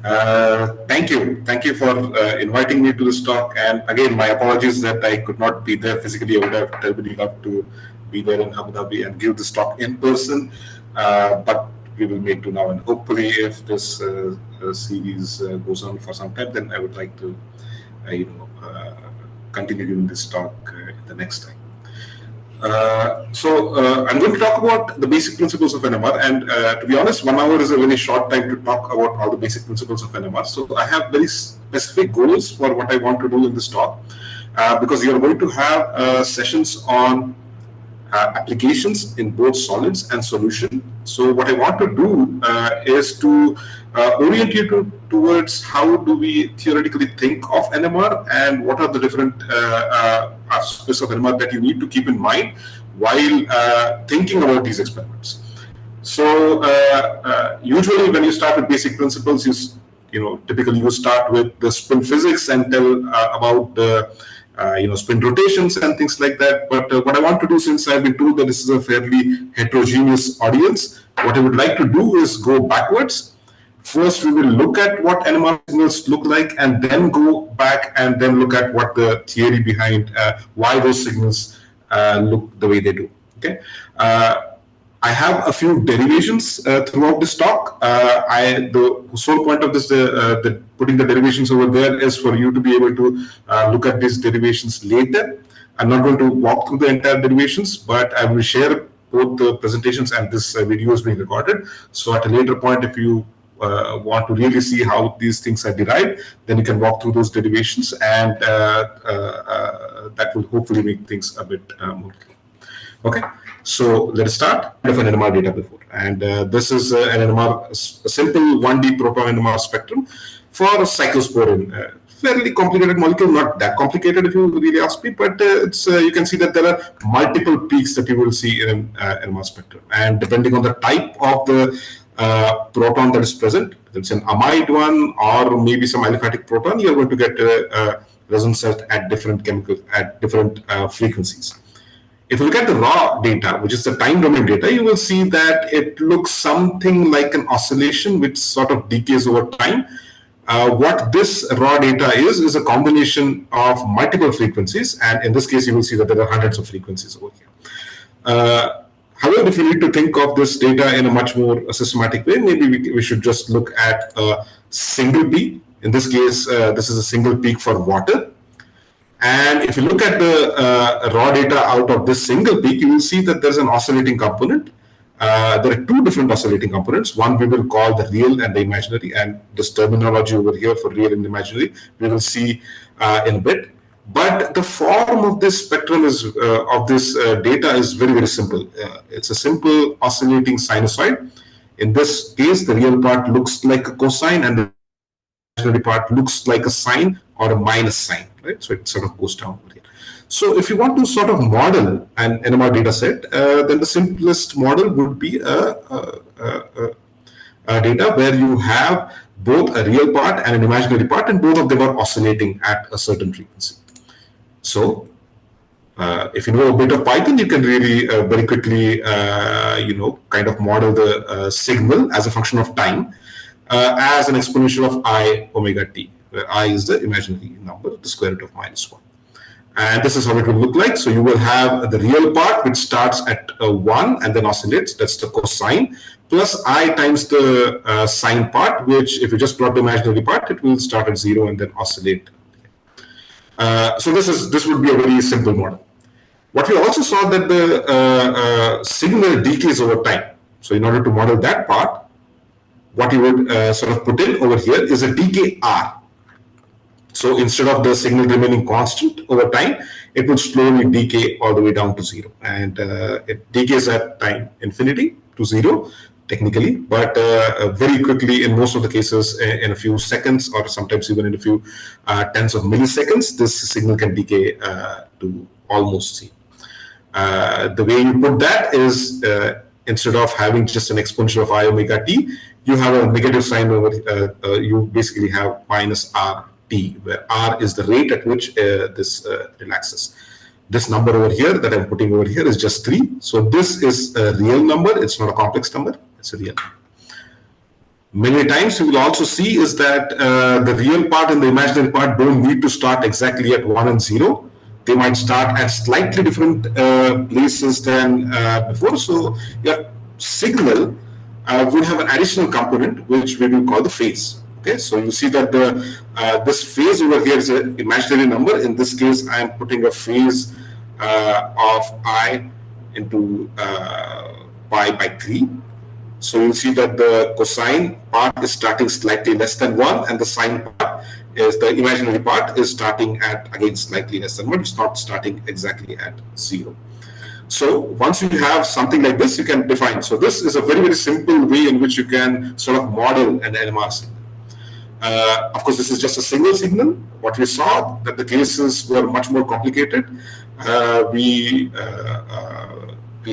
Thank you. Thank you for inviting me to this talk. And again, my apologies that I could not be there physically. I would have terribly loved to be there in Abu Dhabi and give this talk in person. But we will make do now. And hopefully, if this series goes on for some time, then I would like to, continue giving this talk the next time. I'm going to talk about the basic principles of NMR, and to be honest, 1 hour is a very short time to talk about all the basic principles of NMR. So I have very specific goals for what I want to do in this talk, because you are going to have sessions on applications in both solids and solution. So what I want to do is to orient you towards how do we theoretically think of NMR and what are the different aspects of NMR that you need to keep in mind while thinking about these experiments. So usually when you start with basic principles, typically you start with the spin physics and tell about the spin rotations and things like that. But what I want to do, since I've been told that this is a fairly heterogeneous audience, what I would like to do is go backwards. First, we will look at what NMR signals look like, and then go back and then look at what the theory behind why those signals look the way they do. Okay. I have a few derivations throughout this talk. The sole point of this, putting the derivations over there, is for you to be able to look at these derivations later. I'm not going to walk through the entire derivations, but I will share both the presentations and this video is being recorded. So at a later point, if you want to really see how these things are derived, then you can walk through those derivations, and that will hopefully make things a bit more clear. Okay, so let us start with an NMR data before. And this is an NMR, a simple 1D proton NMR spectrum for cyclosporine. Fairly complicated molecule, not that complicated if you really ask me, but it's you can see that there are multiple peaks that you will see in an NMR spectrum. And depending on the type of the proton that is present, if it's an amide one or maybe some aliphatic proton, you're going to get resonance at different frequencies. If you look at the raw data, which is the time domain data, you will see that it looks something like an oscillation which sort of decays over time. What this raw data is a combination of multiple frequencies, and in this case, you will see that there are hundreds of frequencies over here. However, if you need to think of this data in a much more systematic way, maybe we should just look at a single peak. In this case, this is a single peak for water. And if you look at the raw data out of this single peak, you will see that there's an oscillating component. There are two different oscillating components. One we will call the real and the imaginary, and this terminology over here for real and imaginary we will see in a bit. But the form of this spectrum is of this data is very, very simple. It's a simple oscillating sinusoid. In this case, the real part looks like a cosine, and the imaginary part looks like a sine or a minus sign, right? So it sort of goes down over here. So if you want to sort of model an NMR data set, then the simplest model would be a data where you have both a real part and an imaginary part, and both of them are oscillating at a certain frequency. So if you know a bit of Python, you can really very quickly, kind of model the signal as a function of time as an exponential of I omega t, where I is the imaginary number, the square root of -1. And this is how it will look like. So you will have the real part, which starts at 1 and then oscillates. That's the cosine, plus I times the sine part, which if you just plot the imaginary part, it will start at 0 and then oscillate. So this would be a very simple model. What we also saw that the signal decays over time. So in order to model that part, what you would sort of put in over here is a decay R. So instead of the signal remaining constant over time, it will slowly decay all the way down to 0. And it decays at time infinity to 0, technically, but very quickly in most of the cases, in a few seconds or sometimes even in a few tens of milliseconds, this signal can decay to almost 0. The way you put that is instead of having just an exponential of I omega t, you have a negative sign over, you basically have minus R t, where R is the rate at which this relaxes. This number over here that I'm putting over here is just 3. So this is a real number. It's not a complex number. It's a real number. Many times you will also see is that the real part and the imaginary part don't need to start exactly at 1 and 0. They might start at slightly different places than before. So your signal would have an additional component which we will call the phase. Okay, so you see that the this phase over here is an imaginary number. In this case, I am putting a phase of I into pi by 3. So you'll see that the cosine part is starting slightly less than 1, and the sine part is the imaginary part is starting at again slightly less than 1. It's not starting exactly at 0. So once you have something like this, you can define. So this is a very, very simple way in which you can sort of model an NMR signal. Of course, this is just a single signal. What we saw that the cases were much more complicated. We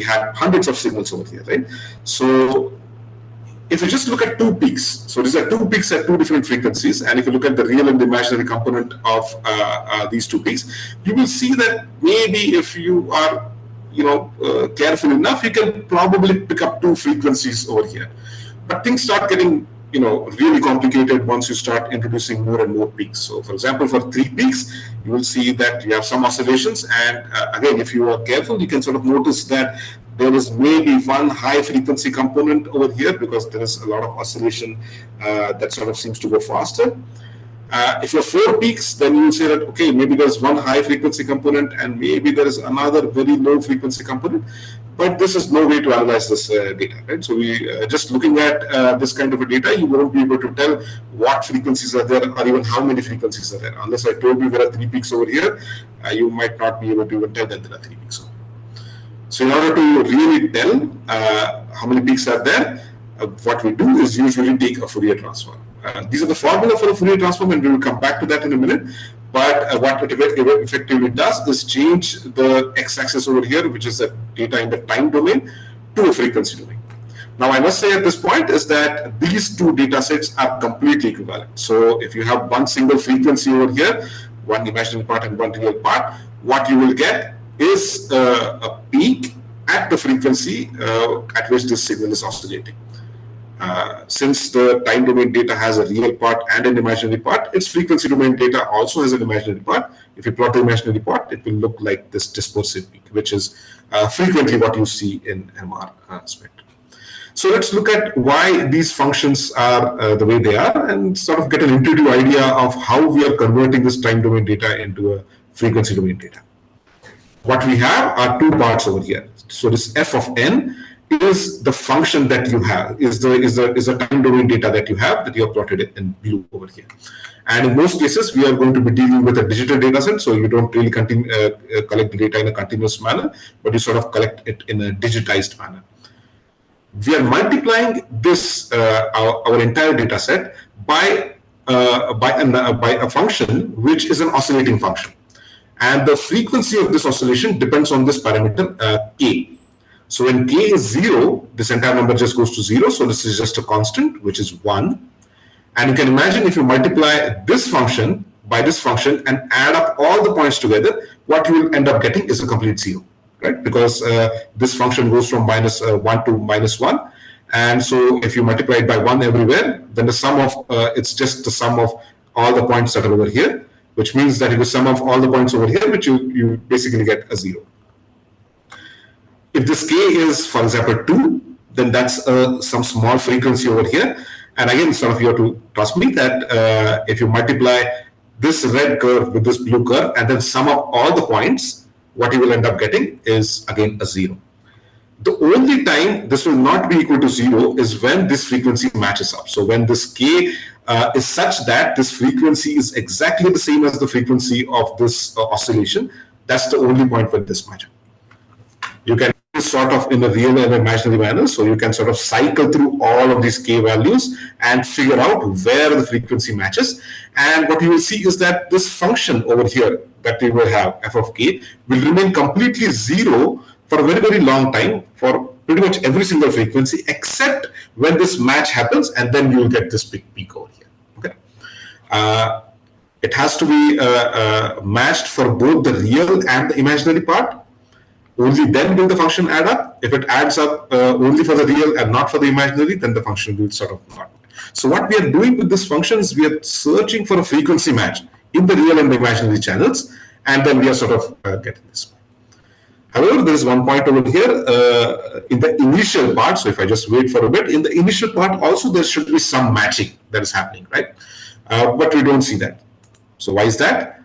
had hundreds of signals over here, right? So if you just look at two peaks, so these are two peaks at two different frequencies, and if you look at the real and the imaginary component of these two peaks, you will see that maybe if you are, careful enough, you can probably pick up two frequencies over here. But things start getting really complicated once you start introducing more and more peaks. So for example, for 3 peaks, you will see that you have some oscillations, and again, if you are careful, you can sort of notice that there is maybe one high frequency component over here because there is a lot of oscillation that sort of seems to go faster. If you have 4 peaks, then you will say that, okay, maybe there's one high frequency component and maybe there is another very low frequency component. But this is no way to analyze this data, right? So we just looking at this kind of a data, you won't be able to tell what frequencies are there or even how many frequencies are there. Unless I told you there are 3 peaks over here, you might not be able to even tell that there are 3 peaks over here. So in order to really tell how many peaks are there, what we do is usually take a Fourier transform. These are the formula for a Fourier transform, and we will come back to that in a minute. But what it effectively does is change the x-axis over here, which is the data in the time domain, to a frequency domain. Now, I must say at this point is that these two data sets are completely equivalent. So if you have one single frequency over here, one imaginary part and one real part, what you will get is a peak at the frequency at which this signal is oscillating. Since the time domain data has a real part and an imaginary part, its frequency domain data also has an imaginary part. If you plot the imaginary part, it will look like this dispersive peak, which is frequently what you see in NMR spectrum. So let's look at why these functions are the way they are and sort of get an intuitive idea of how we are converting this time domain data into a frequency domain data. What we have are two parts over here. So this f of n is the function that you have, is the time domain data that you have that you have plotted in blue over here. And in most cases, we are going to be dealing with a digital data set, so you don't really collect the data in a continuous manner, but you sort of collect it in a digitized manner. We are multiplying this our entire data set by a function which is an oscillating function, and the frequency of this oscillation depends on this parameter k. So when k is 0, this entire number just goes to 0. So this is just a constant, which is 1. And you can imagine if you multiply this function by this function and add up all the points together, what you will end up getting is a complete 0, right? Because this function goes from -1 to -1. And so if you multiply it by 1 everywhere, then the sum of, it's just the sum of all the points that are over here, which means that if you sum of all the points over here, which you basically get a 0. If this k is, for example, 2, then that's some small frequency over here. And again, sort of you have to trust me that if you multiply this red curve with this blue curve and then sum up all the points, what you will end up getting is again a 0. The only time this will not be equal to 0 is when this frequency matches up. So when this k is such that this frequency is exactly the same as the frequency of this oscillation, that's the only point when this matches. You can sort of in a real and imaginary manner, so you can sort of cycle through all of these k values and figure out where the frequency matches. And what you will see is that this function over here that we will have, f of k, will remain completely 0 for a very, very long time for pretty much every single frequency, except when this match happens, and then you will get this big peak over here. Okay, it has to be matched for both the real and the imaginary part. Only then will the function add up. If it adds up only for the real and not for the imaginary, then the function will sort of not. So what we are doing with this function is we are searching for a frequency match in the real and the imaginary channels, and then we are sort of getting this. However, there is one point over here in the initial part. So if I just wait for a bit, in the initial part also there should be some matching that is happening, right? But we don't see that. So why is that?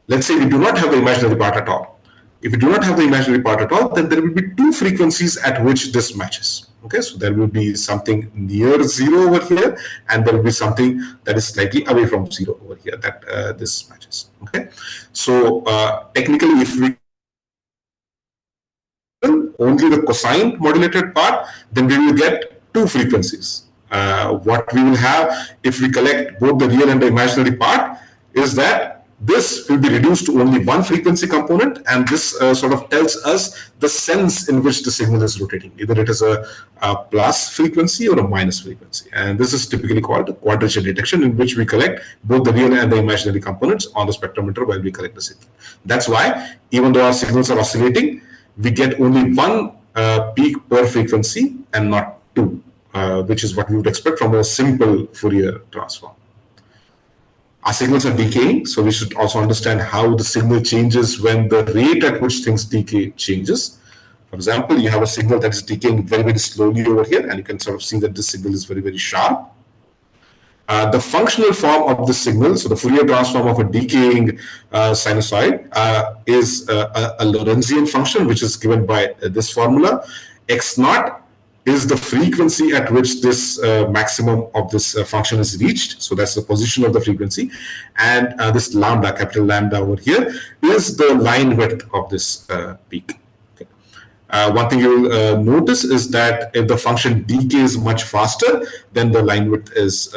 Let's say we do not have the imaginary part at all. If we do not have the imaginary part at all, then there will be two frequencies at which this matches. Okay, so there will be something near zero over here, and there will be something that is slightly away from zero over here that this matches. Okay, so technically, if we only the cosine modulated part, then we will get two frequencies. What we will have if we collect both the real and the imaginary part is that this will be reduced to only one frequency component, and this sort of tells us the sense in which the signal is rotating. Either it is a plus frequency or a minus frequency, and this is typically called a quadrature detection, in which we collect both the real and the imaginary components on the spectrometer while we collect the signal. That's why even though our signals are oscillating, we get only one peak per frequency and not two, which is what we would expect from a simple Fourier transform. Our signals are decaying, so we should also understand how the signal changes when the rate at which things decay changes. For example, you have a signal that is decaying very, very slowly over here, and you can sort of see that this signal is very, very sharp. The functional form of the signal, so the Fourier transform of a decaying sinusoid, is a Lorentzian function, which is given by this formula. X naught is the frequency at which this maximum of this function is reached. So that's the position of the frequency. And this lambda, capital lambda over here, is the line width of this peak. Okay. One thing you will notice is that if the function decays much faster, then the line width is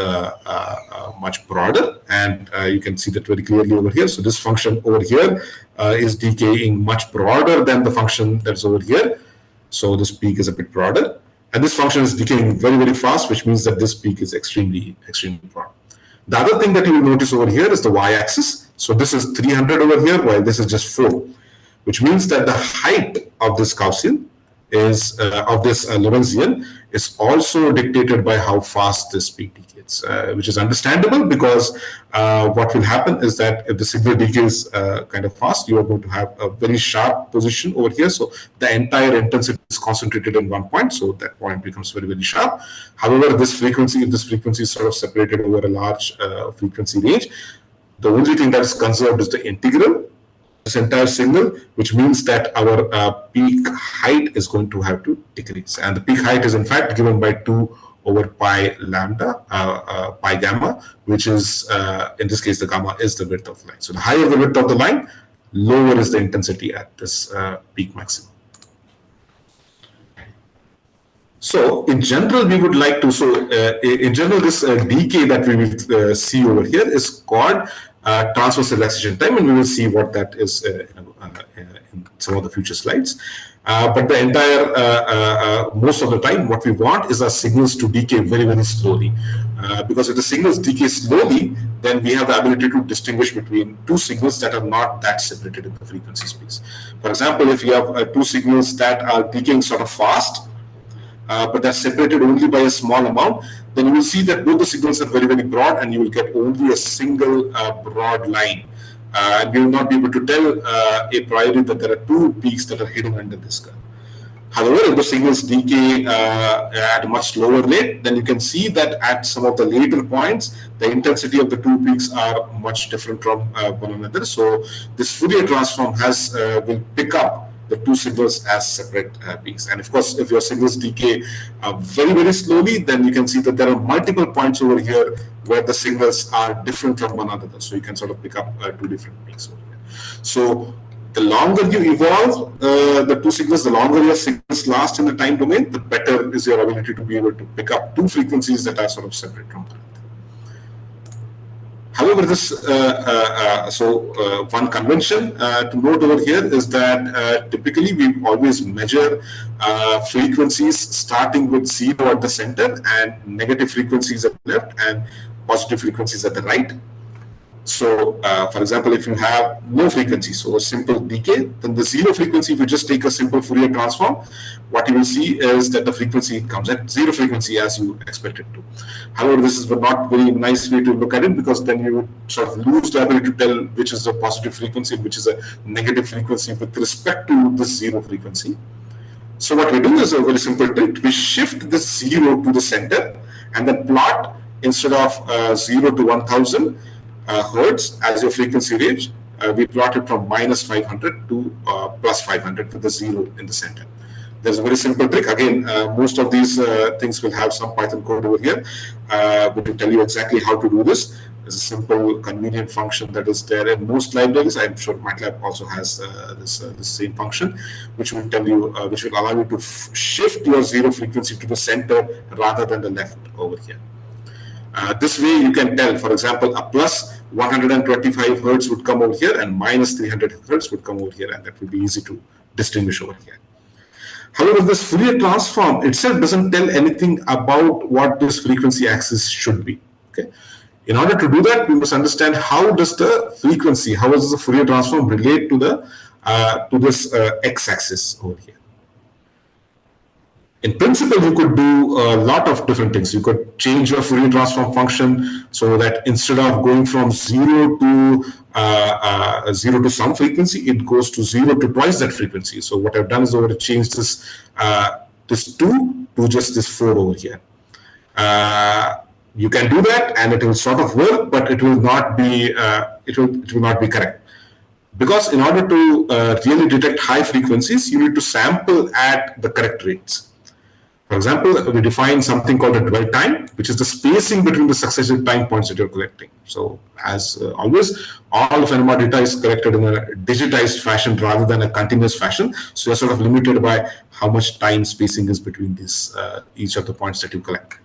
much broader. And you can see that very clearly over here. So this function over here is decaying much broader than the function that's over here. So this peak is a bit broader. And this function is decaying very, very fast, which means that this peak is extremely, extremely broad. The other thing that you will notice over here is the y-axis. So this is 300 over here, while this is just 4, which means that the height of this Gaussian is of this Lorentzian is also dictated by how fast this peak decays, which is understandable because what will happen is that if the signal decays kind of fast, you are going to have a very sharp position over here. So the entire intensity is concentrated in one point, so that point becomes very, very sharp. However, this frequency, if this frequency is sort of separated over a large frequency range, the only thing that is conserved is the integral, this entire signal, which means that our peak height is going to have to decrease. And the peak height is in fact given by 2 over pi lambda, pi gamma, which is, in this case, the gamma is the width of the line. So the higher the width of the line, lower is the intensity at this peak maximum. So in general, we would like to, in general, this decay that we will see over here is called transverse relaxation time, and we will see what that is in some of the future slides. But the entire, most of the time, what we want is our signals to decay very, very slowly. Because if the signals decay slowly, then we have the ability to distinguish between two signals that are not that separated in the frequency space. For example, if you have two signals that are decaying sort of fast, but they're separated only by a small amount, then you will see that both the signals are very, very broad, and you will get only a single broad line. And you will not be able to tell a priori that there are two peaks that are hidden under this curve. However, if the signals decay at a much slower rate, then you can see that at some of the later points, the intensity of the two peaks are much different from one another. So this Fourier transform will pick up the two signals as separate peaks. And of course, if your signals decay very, very slowly, then you can see that there are multiple points over here where the signals are different from one another. So you can sort of pick up two different peaks over here. So the longer you evolve the two signals, the longer your signals last in the time domain, the better is your ability to be able to pick up two frequencies that are sort of separate from one another. However, this one convention to note over here is that typically we always measure frequencies starting with 0 at the center and negative frequencies at the left and positive frequencies at the right. So, for example, if you have no frequency, so a simple decay, then the zero frequency, if you just take a simple Fourier transform, what you will see is that the frequency comes at zero frequency as you expect it to. However, this is not very nice way to look at it, because then you would sort of lose the ability to tell which is a positive frequency and which is a negative frequency with respect to this zero frequency. So what we do is a very simple trick. We shift this zero to the center and then plot, instead of 0 to 1000 hertz as your frequency range, we plot it from minus 500 to plus 500 with the zero in the center. There's a very simple trick. Again, most of these things will have some Python code over here, which will tell you exactly how to do this. There's a simple, convenient function that is there in most libraries. I'm sure MATLAB also has this same function, which will tell you, which will allow you to shift your zero frequency to the center rather than the left over here. This way you can tell, for example, a plus 125 hertz would come over here and minus 300 hertz would come over here, and that would be easy to distinguish over here. However, this Fourier transform itself doesn't tell anything about what this frequency axis should be. Okay. In order to do that, we must understand how does the frequency, how does the Fourier transform relate to the this x-axis over here. In principle, you could do a lot of different things. You could change your Fourier transform function so that instead of going from zero to some frequency, it goes to zero to twice that frequency. So what I've done is over to change this this 2 to just this 4 over here. You can do that, and it will sort of work, but it will not be it will not be correct. Because in order to really detect high frequencies, you need to sample at the correct rates. For example, we define something called a dwell time, which is the spacing between the successive time points that you're collecting. So, as always, all of NMR data is collected in a digitized fashion rather than a continuous fashion. So, you're sort of limited by how much time spacing is between these each of the points that you collect.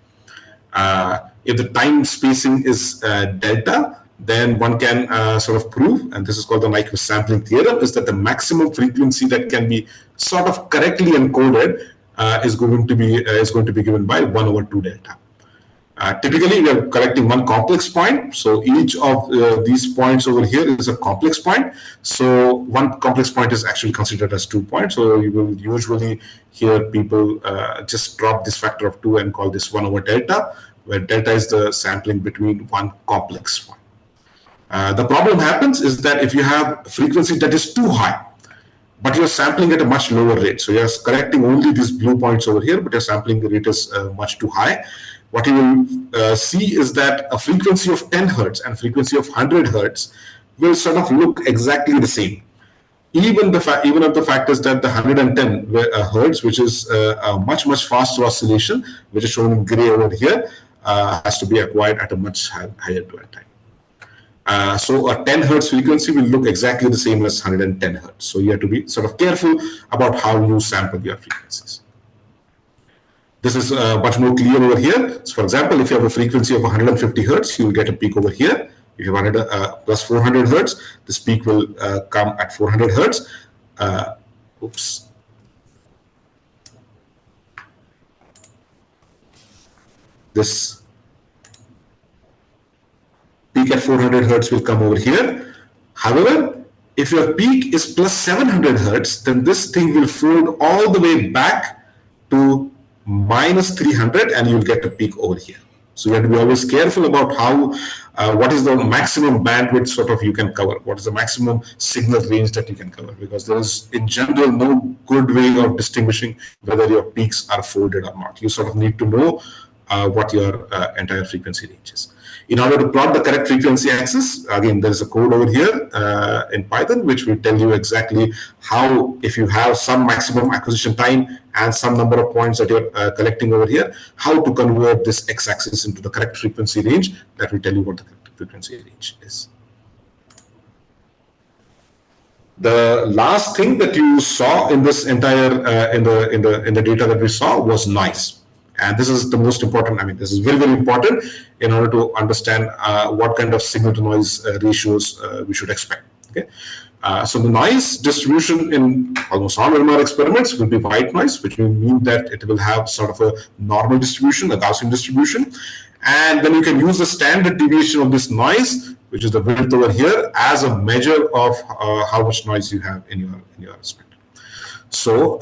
If the time spacing is delta, then one can sort of prove, and this is called the Nyquist sampling theorem, is that the maximum frequency that can be sort of correctly encoded is going to be given by 1 over 2 delta. Typically, we are collecting one complex point, so each of these points over here is a complex point. So one complex point is actually considered as 2 points. So you will usually hear people just drop this factor of 2 and call this 1 over delta, where delta is the sampling between one complex point. The problem happens is that if you have a frequency that is too high, but you're sampling at a much lower rate. So you're collecting only these blue points over here, but your sampling rate is much too high. What you will see is that a frequency of 10 hertz and frequency of 100 hertz will sort of look exactly the same. Even if the fact is that the 110 hertz, which is a much faster oscillation, which is shown in gray over here, has to be acquired at a much higher dwell time. So a 10 hertz frequency will look exactly the same as 110 hertz. So you have to be sort of careful about how you sample your frequencies. This is much more clear over here. So for example, if you have a frequency of 150 hertz, you will get a peak over here. If you have plus 400 hertz, this peak will come at 400 hertz. Oops. This peak at 400 hertz will come over here. However, if your peak is plus 700 hertz, then this thing will fold all the way back to minus 300 and you'll get a peak over here. So you have to be always careful about how, what is the maximum bandwidth sort of you can cover, what is the maximum signal range that you can cover, because there is in general no good way of distinguishing whether your peaks are folded or not. You sort of need to know what your entire frequency range is. In order to plot the correct frequency axis, again, there is a code over here in Python, which will tell you exactly how, if you have some maximum acquisition time and some number of points that you're collecting over here, how to convert this x-axis into the correct frequency range. That will tell you what the correct frequency range is. The last thing that you saw in this entire in the data that we saw was noise. And this is the most important. I mean, this is very important in order to understand what kind of signal to noise ratios we should expect. Okay, so the noise distribution in almost all NMR experiments will be white noise, which will mean that it will have sort of a normal distribution, a Gaussian distribution, and then you can use the standard deviation of this noise which is the width over here, as a measure of how much noise you have in your spectrum. So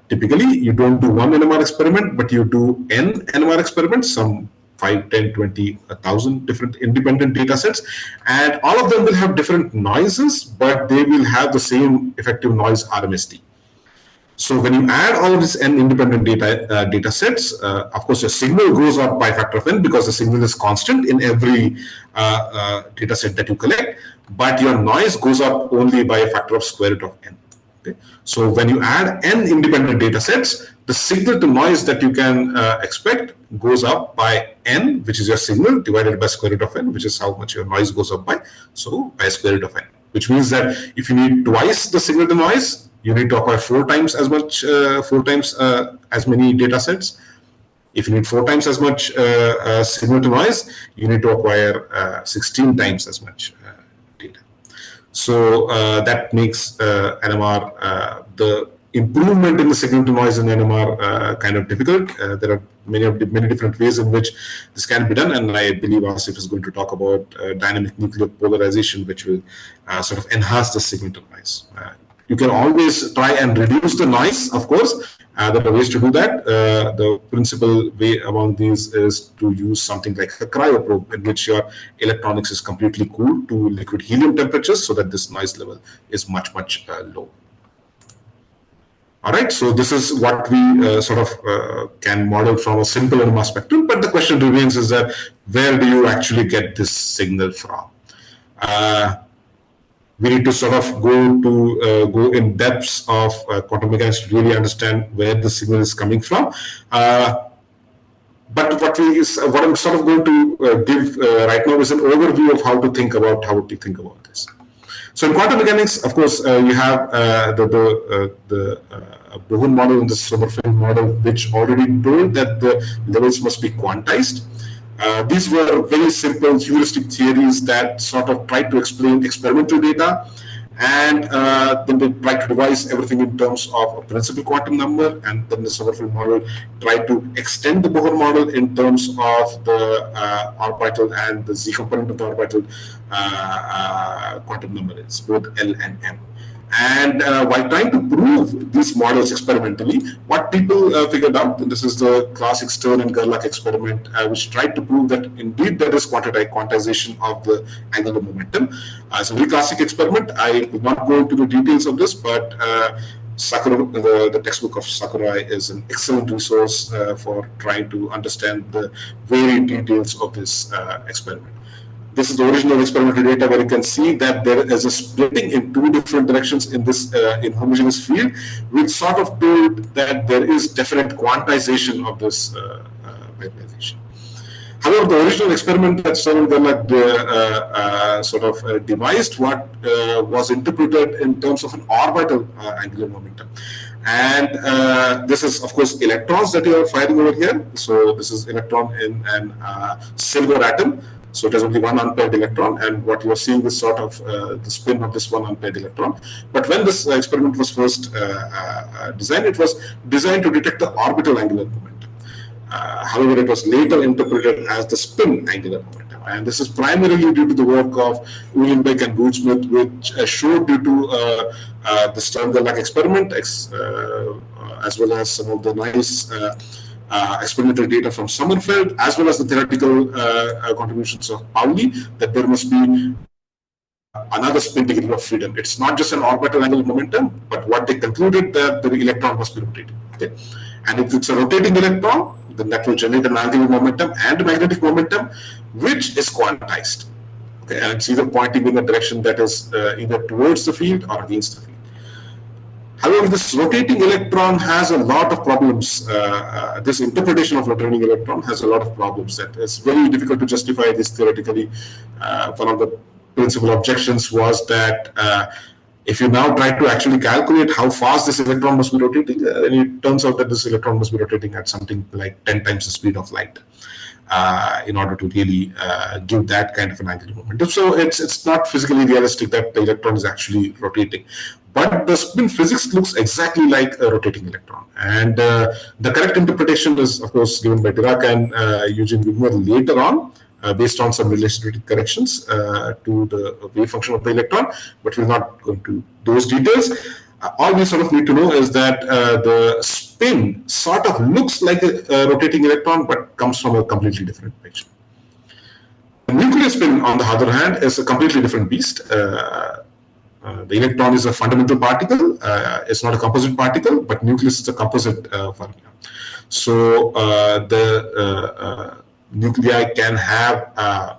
typically you don't do one NMR experiment, but you do n NMR experiments, some 5, 10, 20, 1,000 different independent data sets, and all of them will have different noises, but they will have the same effective noise RMSD. So when you add all of these n independent data sets, of course your signal goes up by a factor of n because the signal is constant in every data set that you collect, but your noise goes up only by a factor of square root of n. Okay? So when you add n independent data sets, the signal to noise that you can expect goes up by n, which is your signal, divided by square root of n, which is how much your noise goes up by. So by square root of n, which means that if you need twice the signal to noise, you need to acquire 4 times as much, as many data sets. If you need 4 times as much signal to noise, you need to acquire 16 times as much data. So that makes NMR, the improvement in the signal to noise in NMR kind of difficult. There are many different ways in which this can be done, and I believe Asif is going to talk about dynamic nuclear polarization, which will sort of enhance the signal to noise. You can always try and reduce the noise, of course. There are ways to do that. The principal way among these is to use something like a cryoprobe, in which your electronics is completely cooled to liquid helium temperatures, so that this noise level is much low. All right, so this is what we can model from a simple NMR spectrum. But the question remains is that where do you actually get this signal from? We need to sort of go in depths of quantum mechanics to really understand where the signal is coming from. But what I'm sort of going to give right now is an overview of how to think about this. So in quantum mechanics, of course, you have the Bohr model and the Sommerfeld model, which already told that the levels must be quantized. These were very simple heuristic theories that sort of tried to explain experimental data, and then they tried to devise everything in terms of a principal quantum number, and then the Sommerfeld model tried to extend the Bohr model in terms of the orbital and the z component of the orbital quantum number is both L and M. And while trying to prove these models experimentally, what people figured out, and this is the classic Stern and Gerlach experiment, which tried to prove that indeed there is quantization of the angular momentum. It's a very classic experiment. I will not go into the details of this, but Sakurai, the textbook of Sakurai is an excellent resource for trying to understand the varied details of this experiment. This is the original experimental data, where you can see that there is a splitting in 2 different directions in this inhomogeneous field, which sort of told that there is definite quantization of this vibration. However, the original experiment that Stern and Gerlach devised what was interpreted in terms of an orbital angular momentum. And this is, of course, electrons that you are firing over here. So this is electron in an silver atom. So it has only one unpaired electron, and what you are seeing is sort of the spin of this one unpaired electron. But when this experiment was first designed, it was designed to detect the orbital angular momentum. However, it was later interpreted as the spin angular momentum. And this is primarily due to the work of Uhlenbeck and Goudsmit, which showed due to the Stern-Gerlach experiment, as well as some of the nice experimental data from Sommerfeld, as well as the theoretical contributions of Pauli, that there must be another spin degree of freedom. It's not just an orbital angular momentum, but what they concluded that the electron must be rotating. Okay? And if it's a rotating electron, then that will generate an angular momentum and a magnetic momentum, which is quantized. Okay? And it's either pointing in a direction that is either towards the field or against the field. However, this rotating electron has a lot of problems. This interpretation of rotating electron has a lot of problems that it's very difficult to justify this theoretically. One of the principal objections was that if you now try to actually calculate how fast this electron must be rotating, it turns out that this electron must be rotating at something like 10 times the speed of light in order to really give that kind of an angular momentum. So it's not physically realistic that the electron is actually rotating. But the spin physics looks exactly like a rotating electron. And the correct interpretation is, of course, given by Dirac and Eugene Wigner later on. based on some relativity corrections to the wave function of the electron, but we're not going to those details. All we sort of need to know is that the spin sort of looks like a rotating electron, but comes from a completely different picture. The nuclear spin, on the other hand, is a completely different beast. The electron is a fundamental particle. It's not a composite particle, but nucleus is a composite fermion. So the nuclei can have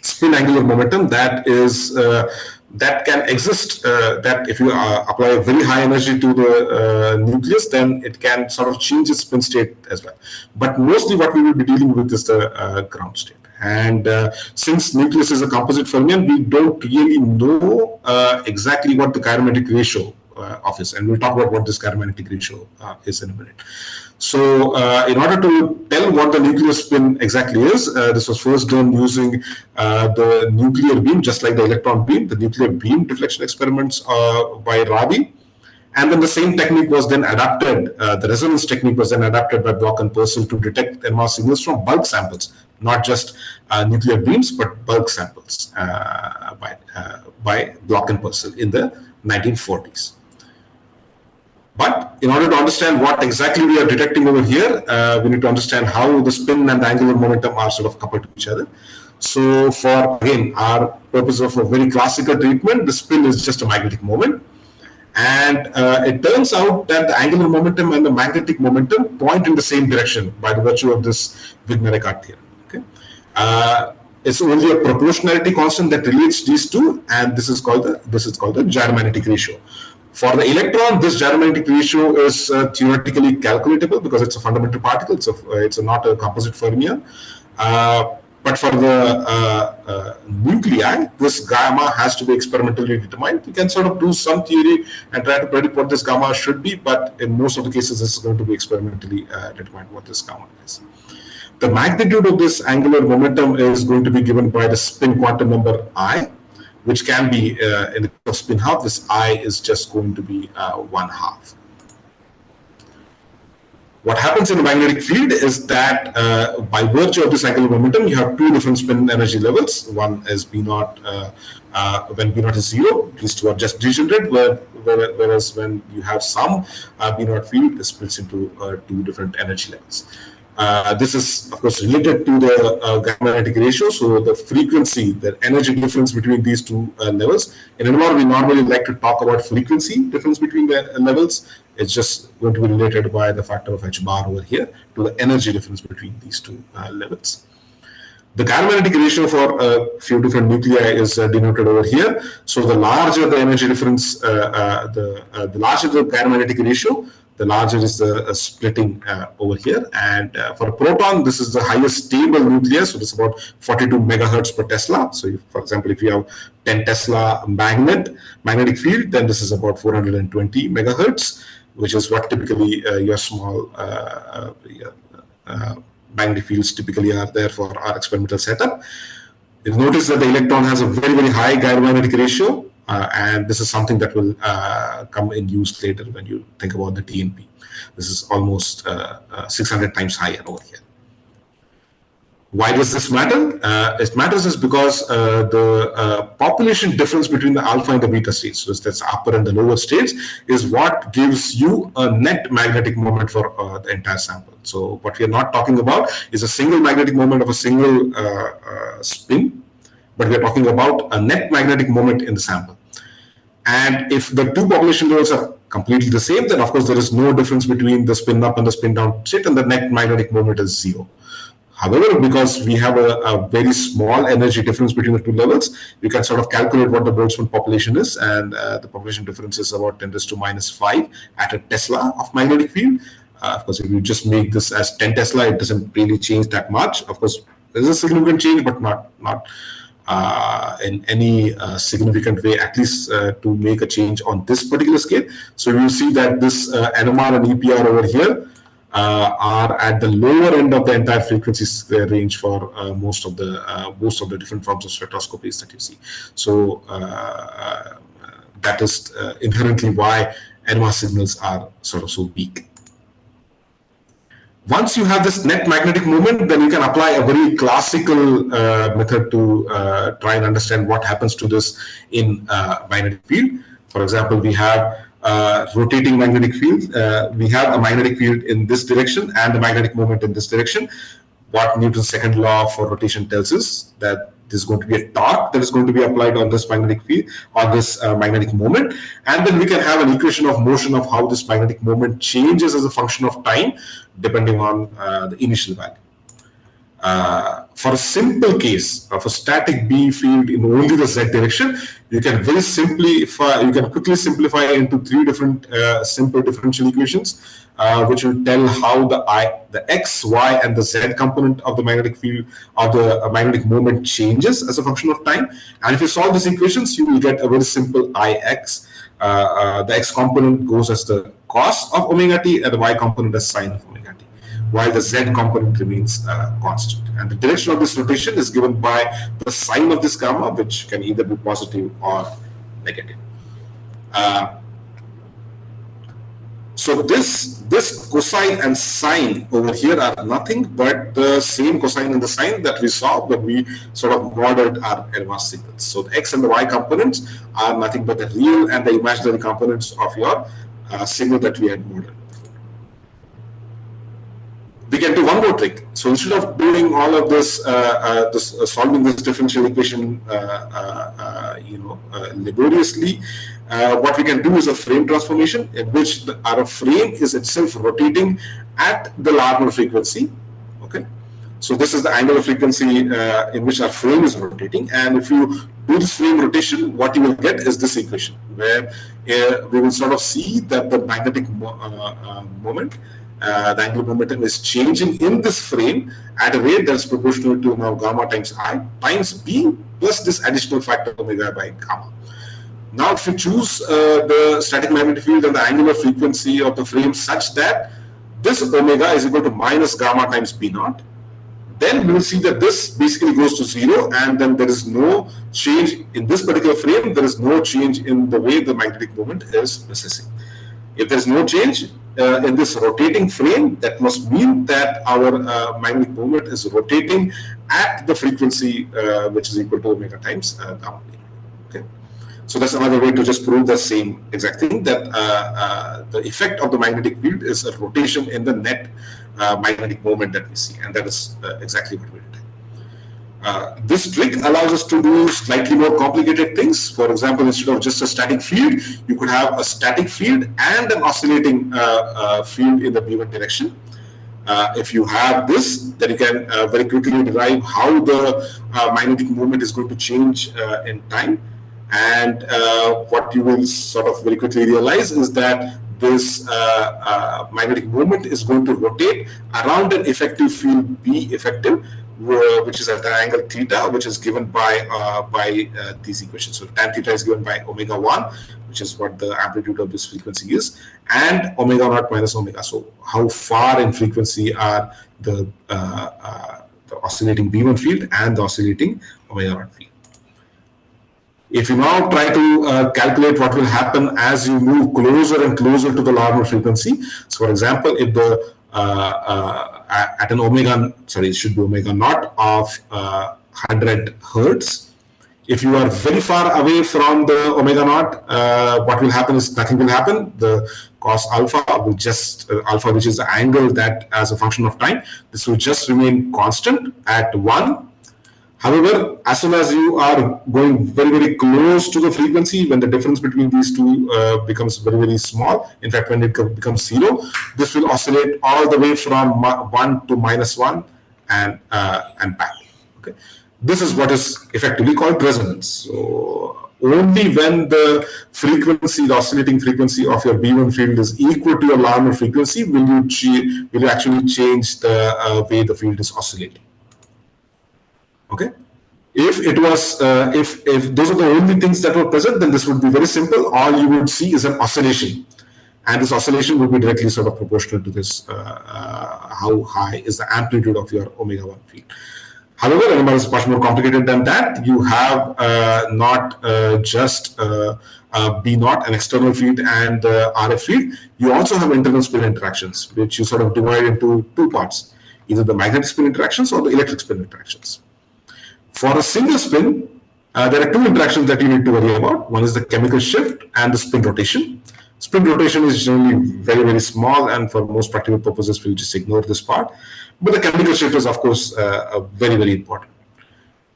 spin angular momentum that is that can exist. That if you apply a very high energy to the nucleus, then it can sort of change its spin state as well. But mostly, what we will be dealing with is the ground state. And since nucleus is a composite fermion, we don't really know exactly what the chirometric ratio of is, and we'll talk about what this chirometric ratio is in a minute. So, in order to tell what the nuclear spin exactly is, this was first done using the nuclear beam, just like the electron beam, the nuclear beam deflection experiments by Rabi. And then the same technique was then adapted, the resonance technique was then adapted by Bloch and Purcell to detect NMR signals from bulk samples, not just nuclear beams, but bulk samples by Bloch and Purcell in the 1940s. But in order to understand what exactly we are detecting over here, we need to understand how the spin and the angular momentum are sort of coupled to each other. So for, again, our purpose of a very classical treatment, the spin is just a magnetic moment. And it turns out that the angular momentum and the magnetic momentum point in the same direction by the virtue of this Wigner-Eckardt theorem. Okay? It's only a proportionality constant that relates these two, and this is called the gyromagnetic ratio. For the electron, this gyromagnetic ratio is theoretically calculatable because it's a fundamental particle. It's not a composite fermion. But for the nuclei, this gamma has to be experimentally determined. You can sort of do some theory and try to predict what this gamma should be, but in most of the cases, this is going to be experimentally determined what this gamma is. The magnitude of this angular momentum is going to be given by the spin quantum number I, which can be, in the case of spin half, this I is just going to be 1/2. What happens in the magnetic field is that by virtue of this angular momentum, you have two different spin energy levels. One is B naught, when B naught is 0, these two are just degenerate, whereas when you have some B naught field, this splits into two different energy levels. This is, of course, related to the gyromagnetic ratio. So the frequency, the energy difference between these two levels. In NMR, we normally like to talk about frequency difference between the levels. It's just going to be related by the factor of h bar over here to the energy difference between these two levels. The gyromagnetic ratio for a few different nuclei is denoted over here. So the larger the energy difference, the larger the gyromagnetic ratio, the larger is the splitting over here. And for a proton, this is the highest stable nucleus, so it's about 42 megahertz per Tesla. So if, for example, if you have 10 Tesla magnetic field, then this is about 420 megahertz, which is what typically your small magnetic fields typically are there for our experimental setup. You'll notice that the electron has a very, very high gyromagnetic ratio. And this is something that will come in use later when you think about the TNP. This is almost 600 times higher over here. Why does this matter? It matters is because the population difference between the alpha and the beta states, so that's upper and the lower states, is what gives you a net magnetic moment for the entire sample. So what we are not talking about is a single magnetic moment of a single spin, but we are talking about a net magnetic moment in the sample. And if the two population levels are completely the same, then of course there is no difference between the spin up and the spin down state, and the net magnetic moment is 0. However, because we have a very small energy difference between the two levels, we can sort of calculate what the Boltzmann population is, and the population difference is about 10⁻⁵ at a Tesla of magnetic field. Of course, if you just make this as 10 Tesla, it doesn't really change that much. Of course, there is a significant change, but not in any significant way, at least to make a change on this particular scale. So you see that this NMR and EPR over here are at the lower end of the entire frequency range for most of the different forms of spectroscopies that you see. So that is inherently why NMR signals are sort of so weak. Once you have this net magnetic moment, then you can apply a very classical method to try and understand what happens to this in magnetic field. For example, we have rotating magnetic field. We have a magnetic field in this direction and a magnetic moment in this direction. What Newton's second law for rotation tells us that there's going to be a torque that is going to be applied on this magnetic field, on this magnetic moment, and then we can have an equation of motion of how this magnetic moment changes as a function of time depending on the initial value. For a simple case of a static B field in only the z direction, you can quickly simplify into three different simple differential equations, which will tell how the x, y, and the z component of the magnetic field of the magnetic moment changes as a function of time. And if you solve these equations, you will get a very simple Ix. The x component goes as the cos of omega t, and the y component as sine of omega t, while the z component remains constant. And the direction of this rotation is given by the sign of this gamma, which can either be positive or negative. So this cosine and sine over here are nothing but the same cosine and the sine that we saw when we sort of modeled our NMR signals. So the x and the y components are nothing but the real and the imaginary components of your signal that we had modeled. We can do one more trick. So instead of doing all of this, solving this differential equation, laboriously, what we can do is a frame transformation in which our frame is itself rotating at the Larmor frequency. Okay, so this is the angular frequency in which our frame is rotating, and if you do this frame rotation, what you will get is this equation, where we will sort of see that the magnetic moment. The angular momentum is changing in this frame at a rate that's proportional to now gamma times I times B plus this additional factor omega by gamma. Now, if you choose the static magnetic field and the angular frequency of the frame such that this omega is equal to minus gamma times B naught, then we will see that this basically goes to 0, and then there is no change in this particular frame. There is no change in the way the magnetic moment is processing. If there is no change in this rotating frame, that must mean that our magnetic moment is rotating at the frequency which is equal to omega times gamma. Okay, so that's another way to just prove the same exact thing, that the effect of the magnetic field is a rotation in the net magnetic moment that we see, and that is exactly what we did. This trick allows us to do slightly more complicated things. For example, instead of just a static field, you could have a static field and an oscillating field in the B1 direction. If you have this, then you can very quickly derive how the magnetic moment is going to change in time. And what you will sort of very quickly realize is that this magnetic moment is going to rotate around an effective field B effective, which is at the angle theta, which is given by these equations. So tan theta is given by omega 1, which is what the amplitude of this frequency is, and omega naught minus omega. So how far in frequency are the oscillating B1 field and the oscillating omega naught field. If you now try to calculate what will happen as you move closer and closer to the Larmor frequency. So for example, if the at an omega, sorry, it should be omega naught of 100 hertz. If you are very far away from the omega naught, what will happen is nothing will happen. The cos alpha will just, alpha, which is the angle that as a function of time, this will just remain constant at 1. However, as soon as you are going very, very close to the frequency, when the difference between these two becomes very, very small, in fact, when it becomes 0, this will oscillate all the way from 1 to minus 1 and back. Okay, this is what is effectively called resonance. So only when the frequency, the oscillating frequency of your B1 field is equal to your Larmor frequency, will you actually change the way the field is oscillating. Okay, if it was if those are the only things that were present, then this would be very simple. All you would see is an oscillation, and this oscillation would be directly sort of proportional to this how high is the amplitude of your omega 1 field. However, NMR is much more complicated than that. You have not just B naught, an external field, and the RF field, you also have internal spin interactions, which you sort of divide into two parts, either the magnetic spin interactions or the electric spin interactions. For a single spin, there are two interactions that you need to worry about. One is the chemical shift and the spin rotation. Spin rotation is generally very, very small, and for most practical purposes, we'll just ignore this part. But the chemical shift is, of course, very, very important.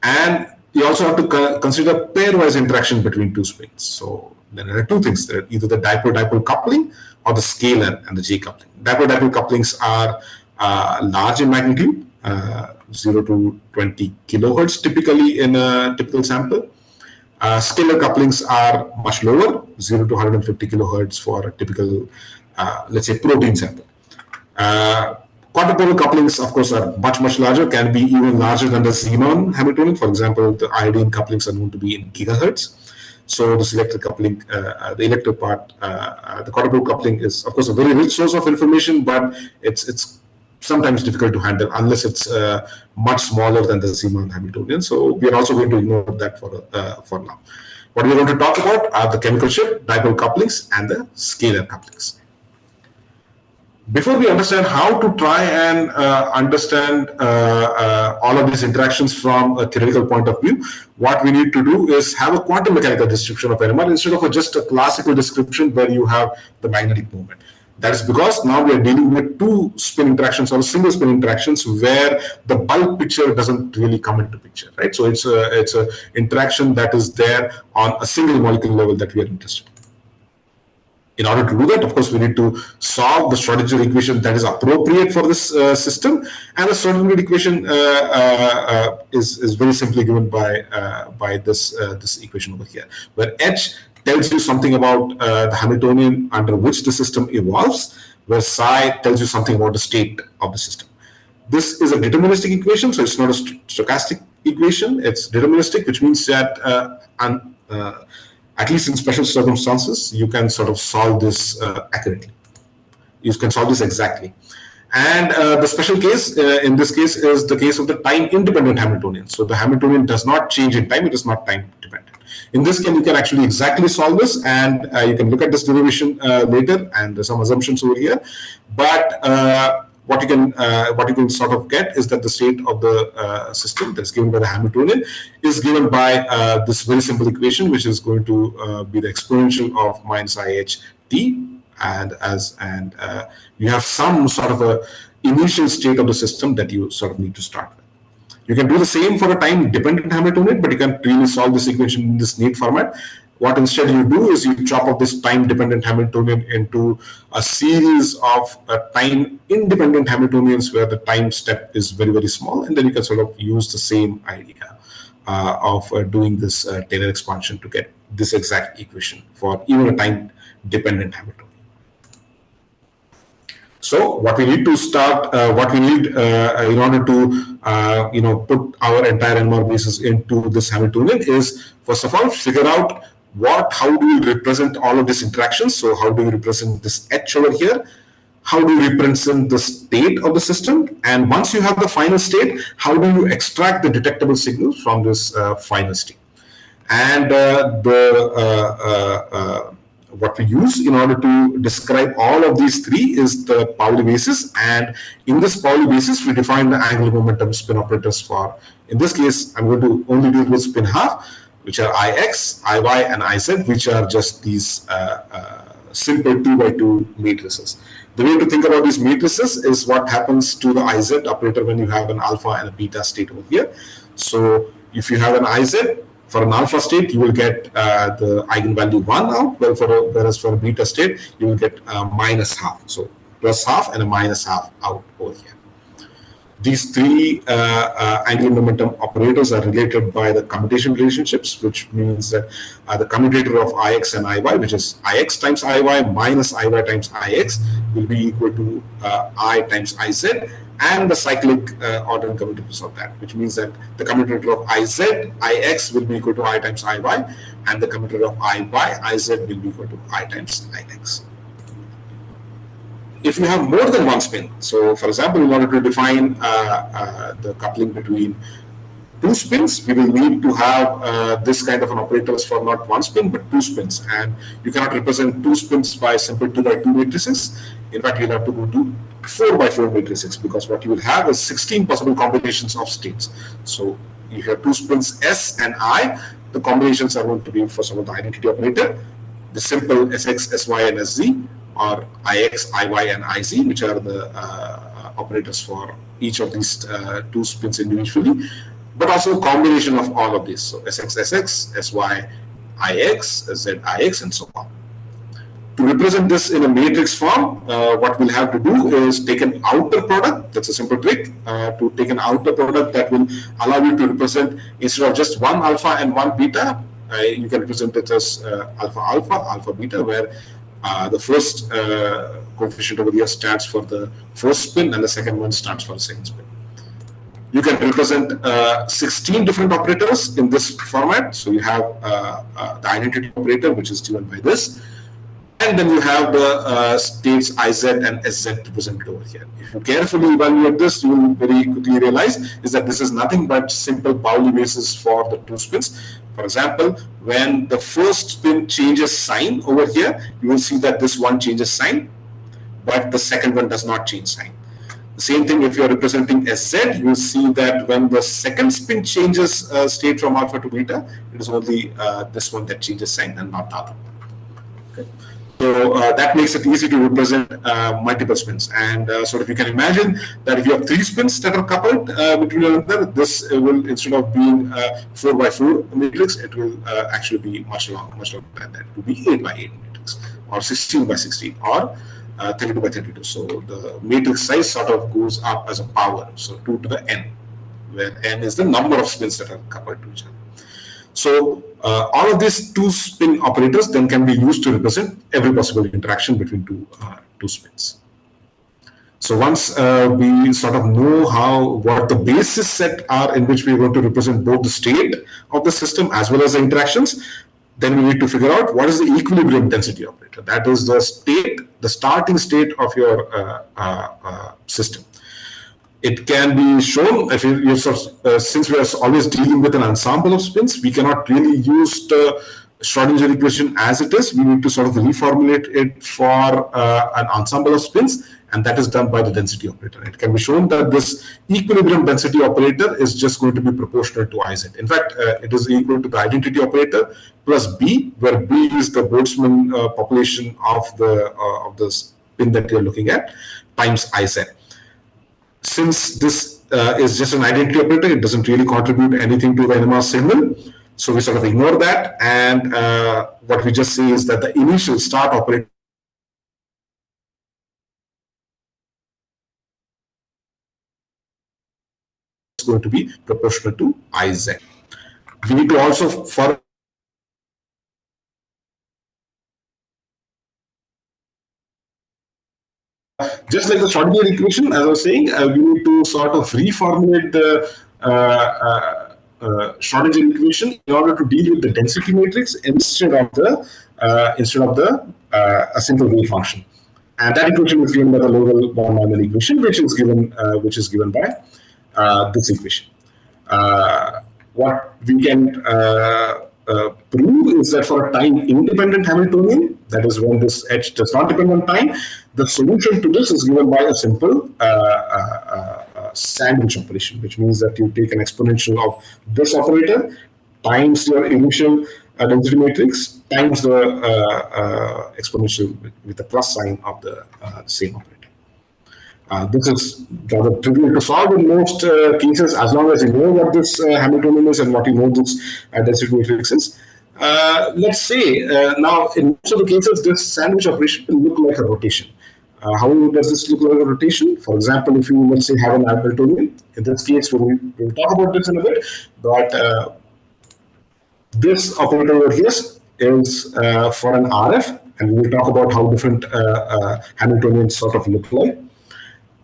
And you also have to consider pairwise interaction between two spins. So there are two things there, either the dipole-dipole coupling or the scalar and the J coupling. Dipole-dipole couplings are large in magnitude, 0 to 20 kilohertz typically in a typical sample. Scalar couplings are much lower, 0 to 150 kilohertz for a typical, let's say, protein sample. Quadrupole couplings, of course, are much, much larger, can be even larger than the Zeeman Hamiltonian. For example, the iodine couplings are known to be in gigahertz. So this electric coupling, the electric part, the quadrupole coupling is, of course, a very rich source of information, but it's sometimes difficult to handle unless it's much smaller than the Zeeman Hamiltonian. So we are also going to ignore that for now. What we are going to talk about are the chemical shift, dipole couplings, and the scalar couplings. Before we understand how to try and understand all of these interactions from a theoretical point of view, what we need to do is have a quantum mechanical description of NMR instead of just a classical description where you have the magnetic moment. That is because now we are dealing with two spin interactions or single spin interactions where the bulk picture doesn't really come into picture, right? So it's a interaction that is there on a single molecule level that we are interested in. In order to do that, of course, we need to solve the Schrodinger equation that is appropriate for this system, and the Schrodinger equation is very simply given by this equation over here, where H tells you something about the Hamiltonian under which the system evolves, where psi tells you something about the state of the system. This is a deterministic equation, so it's not a stochastic equation. It's deterministic, which means that at least in special circumstances, you can sort of solve this accurately. You can solve this exactly. And the special case in this case is the case of the time-independent Hamiltonian. So the Hamiltonian does not change in time, it is not time-dependent. In this case, you can actually exactly solve this, and you can look at this derivation later, and there's some assumptions over here. But what you can sort of get is that the state of the system that's given by the Hamiltonian is given by this very simple equation, which is going to be the exponential of minus IH t, and you have some sort of a initial state of the system that you sort of need to start with. You can do the same for a time-dependent Hamiltonian, but you can't really solve this equation in this neat format. What instead you do is you chop up this time-dependent Hamiltonian into a series of time-independent Hamiltonians where the time step is very, very small, and then you can sort of use the same idea of doing this Taylor expansion to get this exact equation for even a time-dependent Hamiltonian. So what we need to start, in order to put our entire NMR basis into this Hamiltonian is, first of all, figure out how do we represent all of these interactions. So how do we represent this H over here? How do we represent the state of the system? And once you have the final state, how do you extract the detectable signals from this final state? And what we use in order to describe all of these three is the Pauli basis. And in this Pauli basis, we define the angular momentum spin operators for, in this case, I'm going to only deal with spin half, which are Ix, Iy, and Iz, which are just these simple 2x2 matrices. The way to think about these matrices is what happens to the Iz operator when you have an alpha and a beta state over here. So if you have an Iz, for an alpha state, you will get the eigenvalue 1 out, whereas for a beta state, you will get minus half. So plus half and a minus half out over here. These three angular momentum operators are related by the commutation relationships, which means that the commutator of Ix and Iy, which is Ix times Iy minus Iy times Ix, will be equal to I times Iz, and the cyclic ordering commutators of that, which means that the commutator of Iz, Ix will be equal to I times Iy, and the commutator of Iy, Iz will be equal to I times Ix. If you have more than one spin, so for example, we wanted to define the coupling between two spins, we will need to have this kind of an operators for not one spin but two spins. And you cannot represent two spins by simple 2 by 2 matrices. In fact, you'll have to go to 4 by 4 matrices, because what you will have is 16 possible combinations of states. So you have two spins S and I. The combinations are going to be, for some of the identity operator, the simple Sx, Sy, and Sz, or Ix, Iy, and Iz, which are the operators for each of these two spins individually, but also a combination of all of these. So Sx, Sx, Sy, Ix, Z, Ix, and so on. To represent this in a matrix form, what we'll have to do is take an outer product. That's a simple trick, to take an outer product that will allow you to represent, instead of just one alpha and one beta, you can represent it as alpha alpha, alpha beta, where the first coefficient over here stands for the first spin and the second one stands for the second spin. You can represent 16 different operators in this format. So you have the identity operator, which is given by this. And then you have the states Iz and Sz represented over here. If you carefully evaluate this, you will very quickly realize is that this is nothing but simple Pauli basis for the two spins. For example, when the first spin changes sign over here, you will see that this one changes sign, but the second one does not change sign. The same thing if you are representing Sz, you will see that when the second spin changes state from alpha to beta, it is only this one that changes sign and not the other one. Okay. So that makes it easy to represent multiple spins. And sort of you can imagine that if you have three spins that are coupled between one another, this will, instead of being 4 by 4 matrix, it will actually be much longer than that. It will be 8 by 8 matrix, or 16 by 16, or 32 by 32. So the matrix size sort of goes up as a power, so 2 to the n, where n is the number of spins that are coupled to each other. So all of these two spin operators then can be used to represent every possible interaction between two spins. So once we sort of know what the basis set are in which we are going to represent both the state of the system as well as the interactions, then we need to figure out what is the equilibrium density operator. That is the state, the starting state of your system. It can be shown, if since we are always dealing with an ensemble of spins, we cannot really use the Schrodinger equation as it is. We need to sort of reformulate it for an ensemble of spins, and that is done by the density operator. It can be shown that this equilibrium density operator is just going to be proportional to Iz. In fact, it is equal to the identity operator plus B, where B is the Boltzmann population of the spin that you are looking at, times Iz. Since this is just an identity operator, it doesn't really contribute anything to the NMR signal. So we sort of ignore that. And what we just say is that the initial start operator is going to be proportional to Iz. We need to also further just like the Schrodinger equation, as I was saying, we need to sort of reformulate the Schrodinger equation in order to deal with the density matrix instead of the a simple wave function. And that equation is given by the Lowell Born-Neumann equation, which is given by this equation. What we can prove is that for a time-independent Hamiltonian, that is when this H does not depend on time, the solution to this is given by a simple sandwich operation, which means that you take an exponential of this operator times your initial density matrix times the exponential with the plus sign of the same operator. This is rather trivial to solve in most cases, as long as you know what this Hamiltonian is and what you know this density matrix is. Let's say now in most of the cases, this sandwich operation will look like a rotation. How does this look like a rotation? For example, if you, let's say, have an Hamiltonian, in this case, we'll talk about this in a bit, but this operator over here is for an RF, and we'll talk about how different Hamiltonians sort of look like.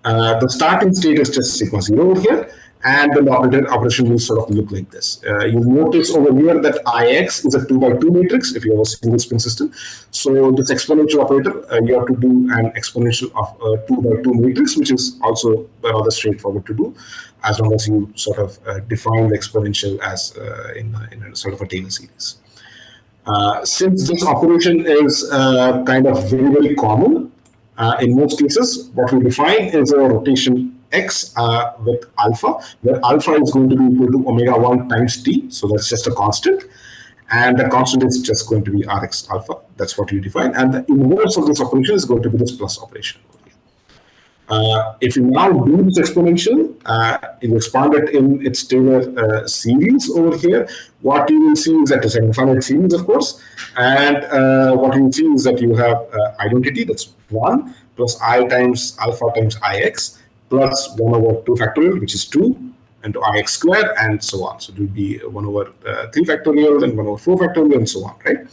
The starting state is just sigma 0 over here, and the operation will sort of look like this. You'll notice over here that Ix is a 2 by 2 matrix if you have a single spin system. So this exponential operator, you have to do an exponential of a 2 by 2 matrix, which is also rather straightforward to do, as long as you sort of define the exponential as in a sort of a Taylor series. Since this operation is kind of very, very common, in most cases, what we define is a rotation x with alpha, where alpha is going to be equal to omega 1 times t. So that's just a constant. And the constant is just going to be Rx alpha. That's what you define. And the inverse of this operation is going to be this plus operation. If you now do this exponential, you expand it in its Taylor series over here, what you will see is that it's an infinite series, of course, and what you will see is that you have identity, that's 1, plus I times alpha times Ix, plus 1 over 2 factorial, which is 2, into Ix squared, and so on. So it will be 1 over 3 factorial, then 1 over 4 factorial, and so on, right?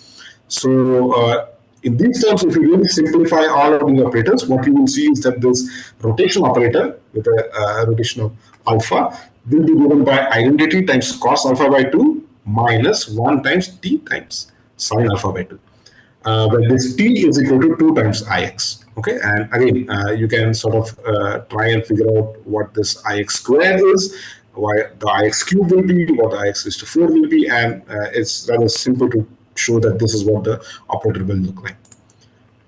So in these terms, if you really simplify all of these operators, what you will see is that this rotation operator with a rotation of alpha will be given by identity times cos alpha by 2 minus 1 times t times sine alpha by 2. Where this t is equal to 2 times Ix. Okay, and again, you can sort of try and figure out what this Ix squared is, why the Ix cube will be, what the Ix raised to 4 will be, and it's rather simple to show that this is what the operator will look like.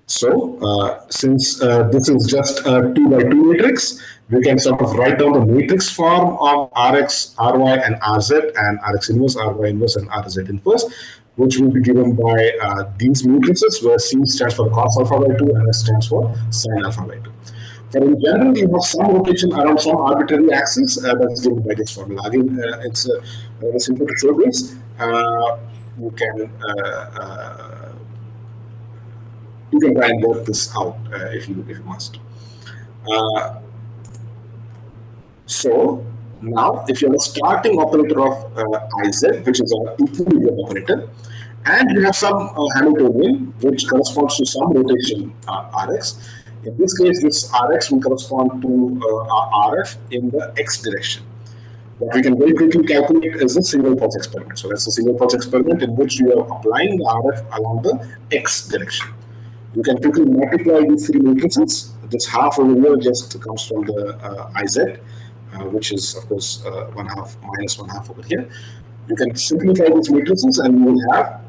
So since this is just a 2 by 2 matrix, we can sort of write down the matrix form of Rx, Ry, and Rz, and Rx inverse, Ry inverse, and Rz inverse, which will be given by these matrices, where C stands for cos alpha by 2 and S stands for sin alpha by 2. For in general, you have some rotation around some arbitrary axis that's given by this formula. Again, it's very simple to show this. You can try and work this out if you must. So now, if you have a starting operator of Iz, which is an equilibrium operator, and you have some Hamiltonian, which corresponds to some rotation Rx. In this case, this Rx will correspond to Rf in the x direction. What we can very quickly calculate is the single pulse experiment. So that's a single pulse experiment in which you are applying the Rf along the x direction. You can quickly multiply these three matrices. This half over here just comes from the Iz, which is, of course, 1 half minus 1 half over here. You can simplify these matrices and you will have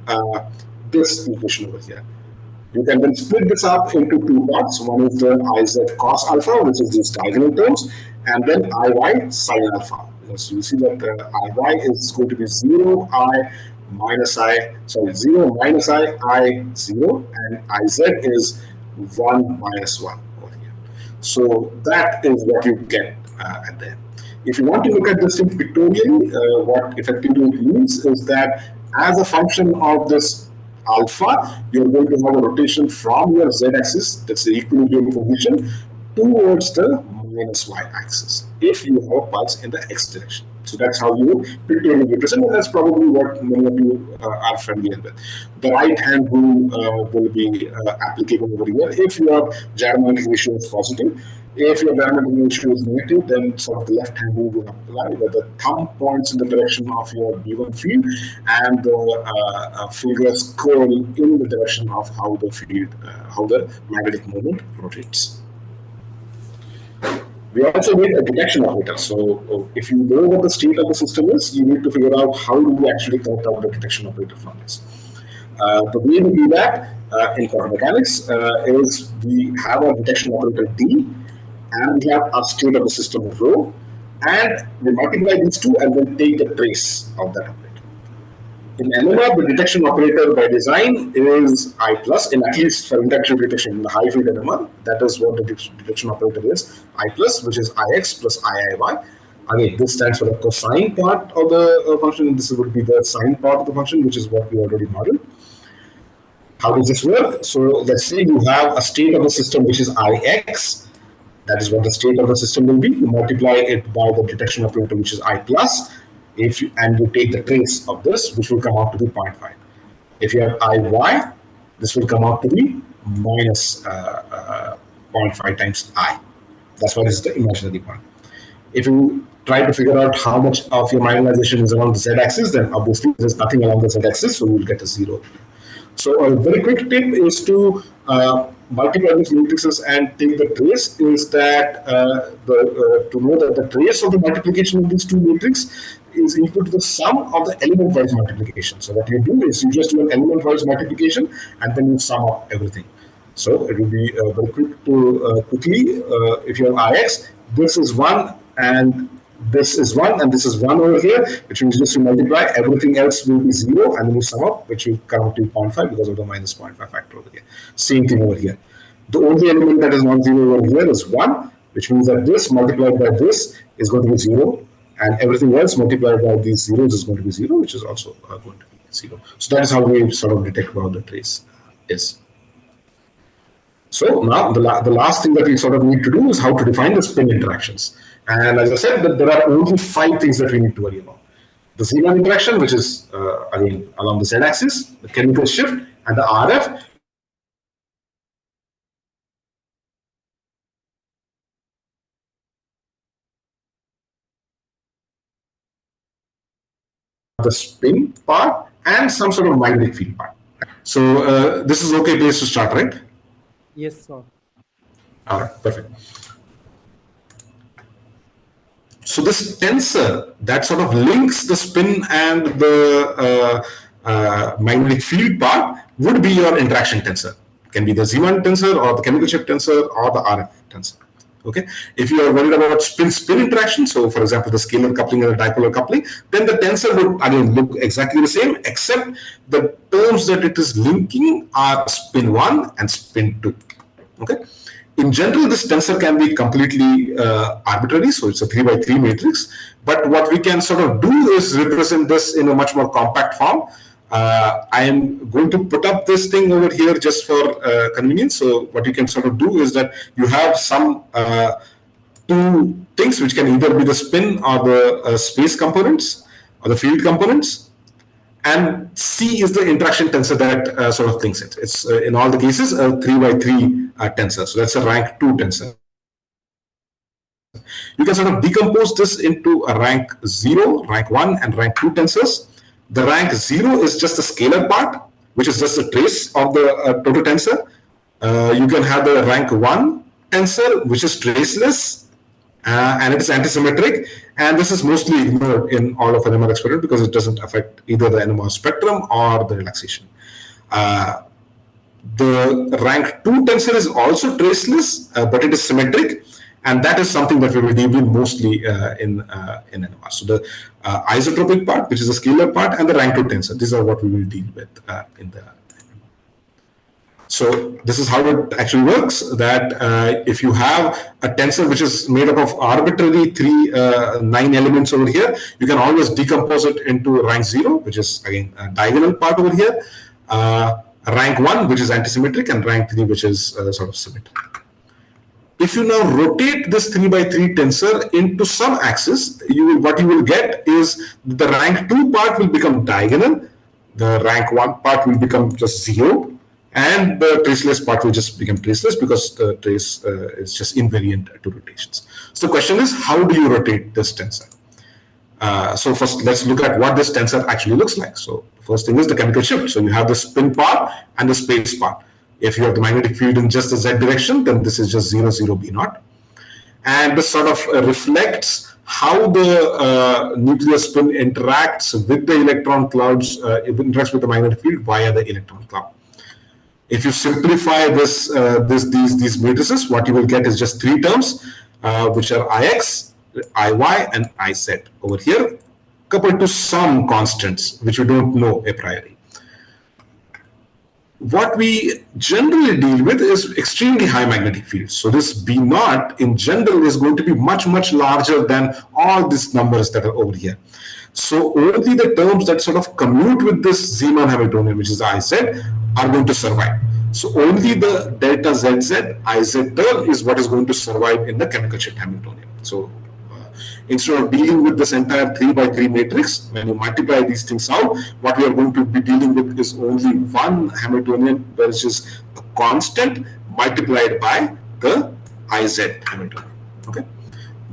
this equation over here. You can then split this up into two parts. One is the Iz cos alpha, which is these diagonal terms, and then Iy sin alpha. So you see that Iy is going to be 0, I minus I, sorry, 0 minus I 0, and Iz is 1 minus 1 over here. So that is what you get at the end. If you want to look at this in pictorially, what effectively it means is that as a function of this alpha, you're going to have a rotation from your z-axis, that's the equilibrium position, towards the minus y-axis, if you have a pulse in the x direction. So that's how you pictorially represent, and that's probably what many of you are familiar with. The right hand rule will be applicable over here if your gyrometric ratio is positive. If your gyrometric ratio is negative, then sort of the left hand rule will apply, where the thumb points in the direction of your B1 field and the fingers curl in the direction of how the field, how the magnetic moment rotates. We also need a detection operator. So if you know what the state of the system is, you need to figure out how do we actually count out the detection operator from this. The way we do that in quantum mechanics is we have a detection operator D, and we have a state of the system rho, and we multiply these two and then take the trace of that operator. In NMR, the detection operator by design is I plus, in at least for interaction detection in the high field NMR, that is what the detection operator is, I plus, which is Ix plus Iiy. Again, this stands for the cosine part of the function, and this would be the sine part of the function, which is what we already modeled. How does this work? So let's say you have a state of the system which is Ix. That is what the state of the system will be. You multiply it by the detection operator, which is I plus, and you take the trace of this, which will come out to be 0.5. If you have Iy, this will come out to be minus 0.5 times I. That's why this is the imaginary part. If you try to figure out how much of your mineralization is along the z-axis, then obviously there's nothing along the z-axis, so you'll get a 0. So a very quick tip is to multiply these matrices and take the trace. Is that to know that the trace of the multiplication of these two matrices is equal to the sum of the element-wise multiplication. So what you do is you just do an element-wise multiplication and then you sum up everything. So it will be very quick to quickly, if you have Ix, this is 1 and this is 1 and this is 1 over here, which means just to multiply, everything else will be 0 and then you sum up, which will come to 0.5 because of the minus 0.5 factor over here. Same thing over here. The only element that is non-zero over here is 1, which means that this multiplied by this is going to be 0, and everything else multiplied by these zeros is going to be 0, which is also going to be 0. So that is how we sort of detect what the trace is. So now the last thing that we sort of need to do is how to define the spin interactions. And as I said, that there are only 5 things that we need to worry about. The Zeeman interaction, which is again along the z-axis, the chemical shift, and the RF. The spin part and some sort of magnetic field part. So this is okay place to start, right? Yes, sir. All right, perfect. So this tensor that sort of links the spin and the magnetic field part would be your interaction tensor. It can be the Zeeman tensor or the chemical shift tensor or the RF tensor. Okay. If you are worried about spin-spin interaction, so for example, the scalar coupling and the dipolar coupling, then the tensor would again look exactly the same, except the terms that it is linking are spin 1 and spin 2. Okay. In general, this tensor can be completely arbitrary, so it's a 3 by 3 matrix. But what we can sort of do is represent this in a much more compact form. I am going to put up this thing over here just for convenience. So what you can sort of do is that you have some two things which can either be the spin or the space components or the field components. And C is the interaction tensor that sort of thinks it. It's in all the cases a 3 by 3 tensor. So that's a rank 2 tensor. You can sort of decompose this into a rank 0, rank 1, and rank 2 tensors. The rank 0 is just the scalar part, which is just a trace of the total tensor. You can have the rank 1 tensor, which is traceless, and it is antisymmetric. And this is mostly ignored in all of NMR experiment because it doesn't affect either the NMR spectrum or the relaxation. The rank 2 tensor is also traceless, but it is symmetric. And that is something that we will deal with mostly in NMR. So the isotropic part, which is the scalar part, and the rank 2 tensor, these are what we will deal with in the. So this is how it actually works, that if you have a tensor which is made up of arbitrary 9 elements over here, you can always decompose it into rank 0, which is again a diagonal part over here, rank 1, which is antisymmetric, and rank 3, which is sort of symmetric. If you now rotate this 3 by 3 tensor into some axis, what you will get is the rank 2 part will become diagonal, the rank 1 part will become just 0, and the traceless part will just become traceless because the trace is just invariant to rotations. So the question is, how do you rotate this tensor? So first, let's look at what this tensor actually looks like. So the first thing is the chemical shift. So you have the spin part and the space part. If you have the magnetic field in just the z direction, then this is just 0, 0, B naught. And this sort of reflects how the nuclear spin interacts with the electron clouds, interacts with the magnetic field via the electron cloud. If you simplify these matrices, what you will get is just 3 terms, which are Ix, Iy, and Iz over here, coupled to some constants, which we don't know a priori. What we generally deal with is extremely high magnetic fields. So this B naught in general is going to be much, much larger than all these numbers that are over here. So only the terms that sort of commute with this Zeeman Hamiltonian, which is Iz, are going to survive. So only the delta ZZ, Iz term is what is going to survive in the chemical shift Hamiltonian. So instead of dealing with this entire 3 by 3 matrix, when you multiply these things out, what we are going to be dealing with is only one Hamiltonian, which is a constant multiplied by the Iz Hamiltonian. Okay.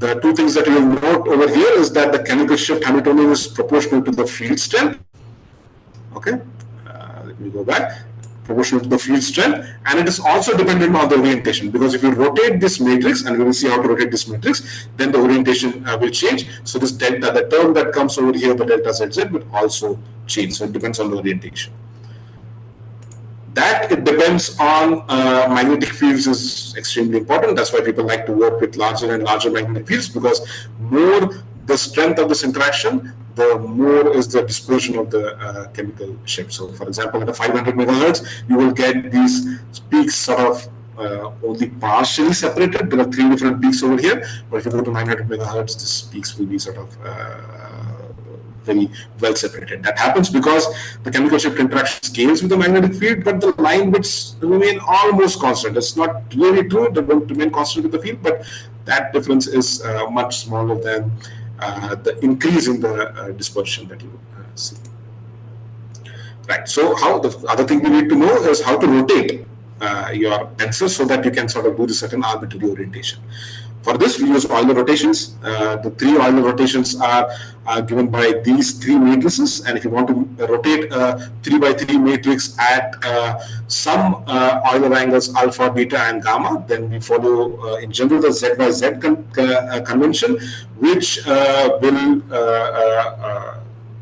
The two things that you will note over here is that the chemical shift Hamiltonian is proportional to the field strength. Okay, let me go back. Proportional to the field strength, and it is also dependent on the orientation, because if you rotate this matrix, and we will see how to rotate this matrix, then the orientation will change. So this delta, the term that comes over here, the delta ZZ, will also change. So it depends on the orientation. That it depends on magnetic fields is extremely important. That's why people like to work with larger and larger magnetic fields, because more the strength of this interaction, the more is the dispersion of the chemical shift. So, for example, at a 500 megahertz, you will get these peaks sort of only partially separated. There are 3 different peaks over here, but if you go to 900 megahertz, these peaks will be sort of very well separated. That happens because the chemical shift interaction scales with the magnetic field, but the line widths remain almost constant. It's not really true, it won't remain constant with the field, but that difference is much smaller than the increase in the dispersion that you see. Right. So, how the other thing we need to know is how to rotate your tensor so that you can sort of do the certain arbitrary orientation. For this, we use Euler rotations. The 3 Euler rotations are given by these 3 matrices, and if you want to rotate a 3 by 3 matrix at some Euler angles alpha, beta, and gamma, then we follow in general the Z by Z convention, which will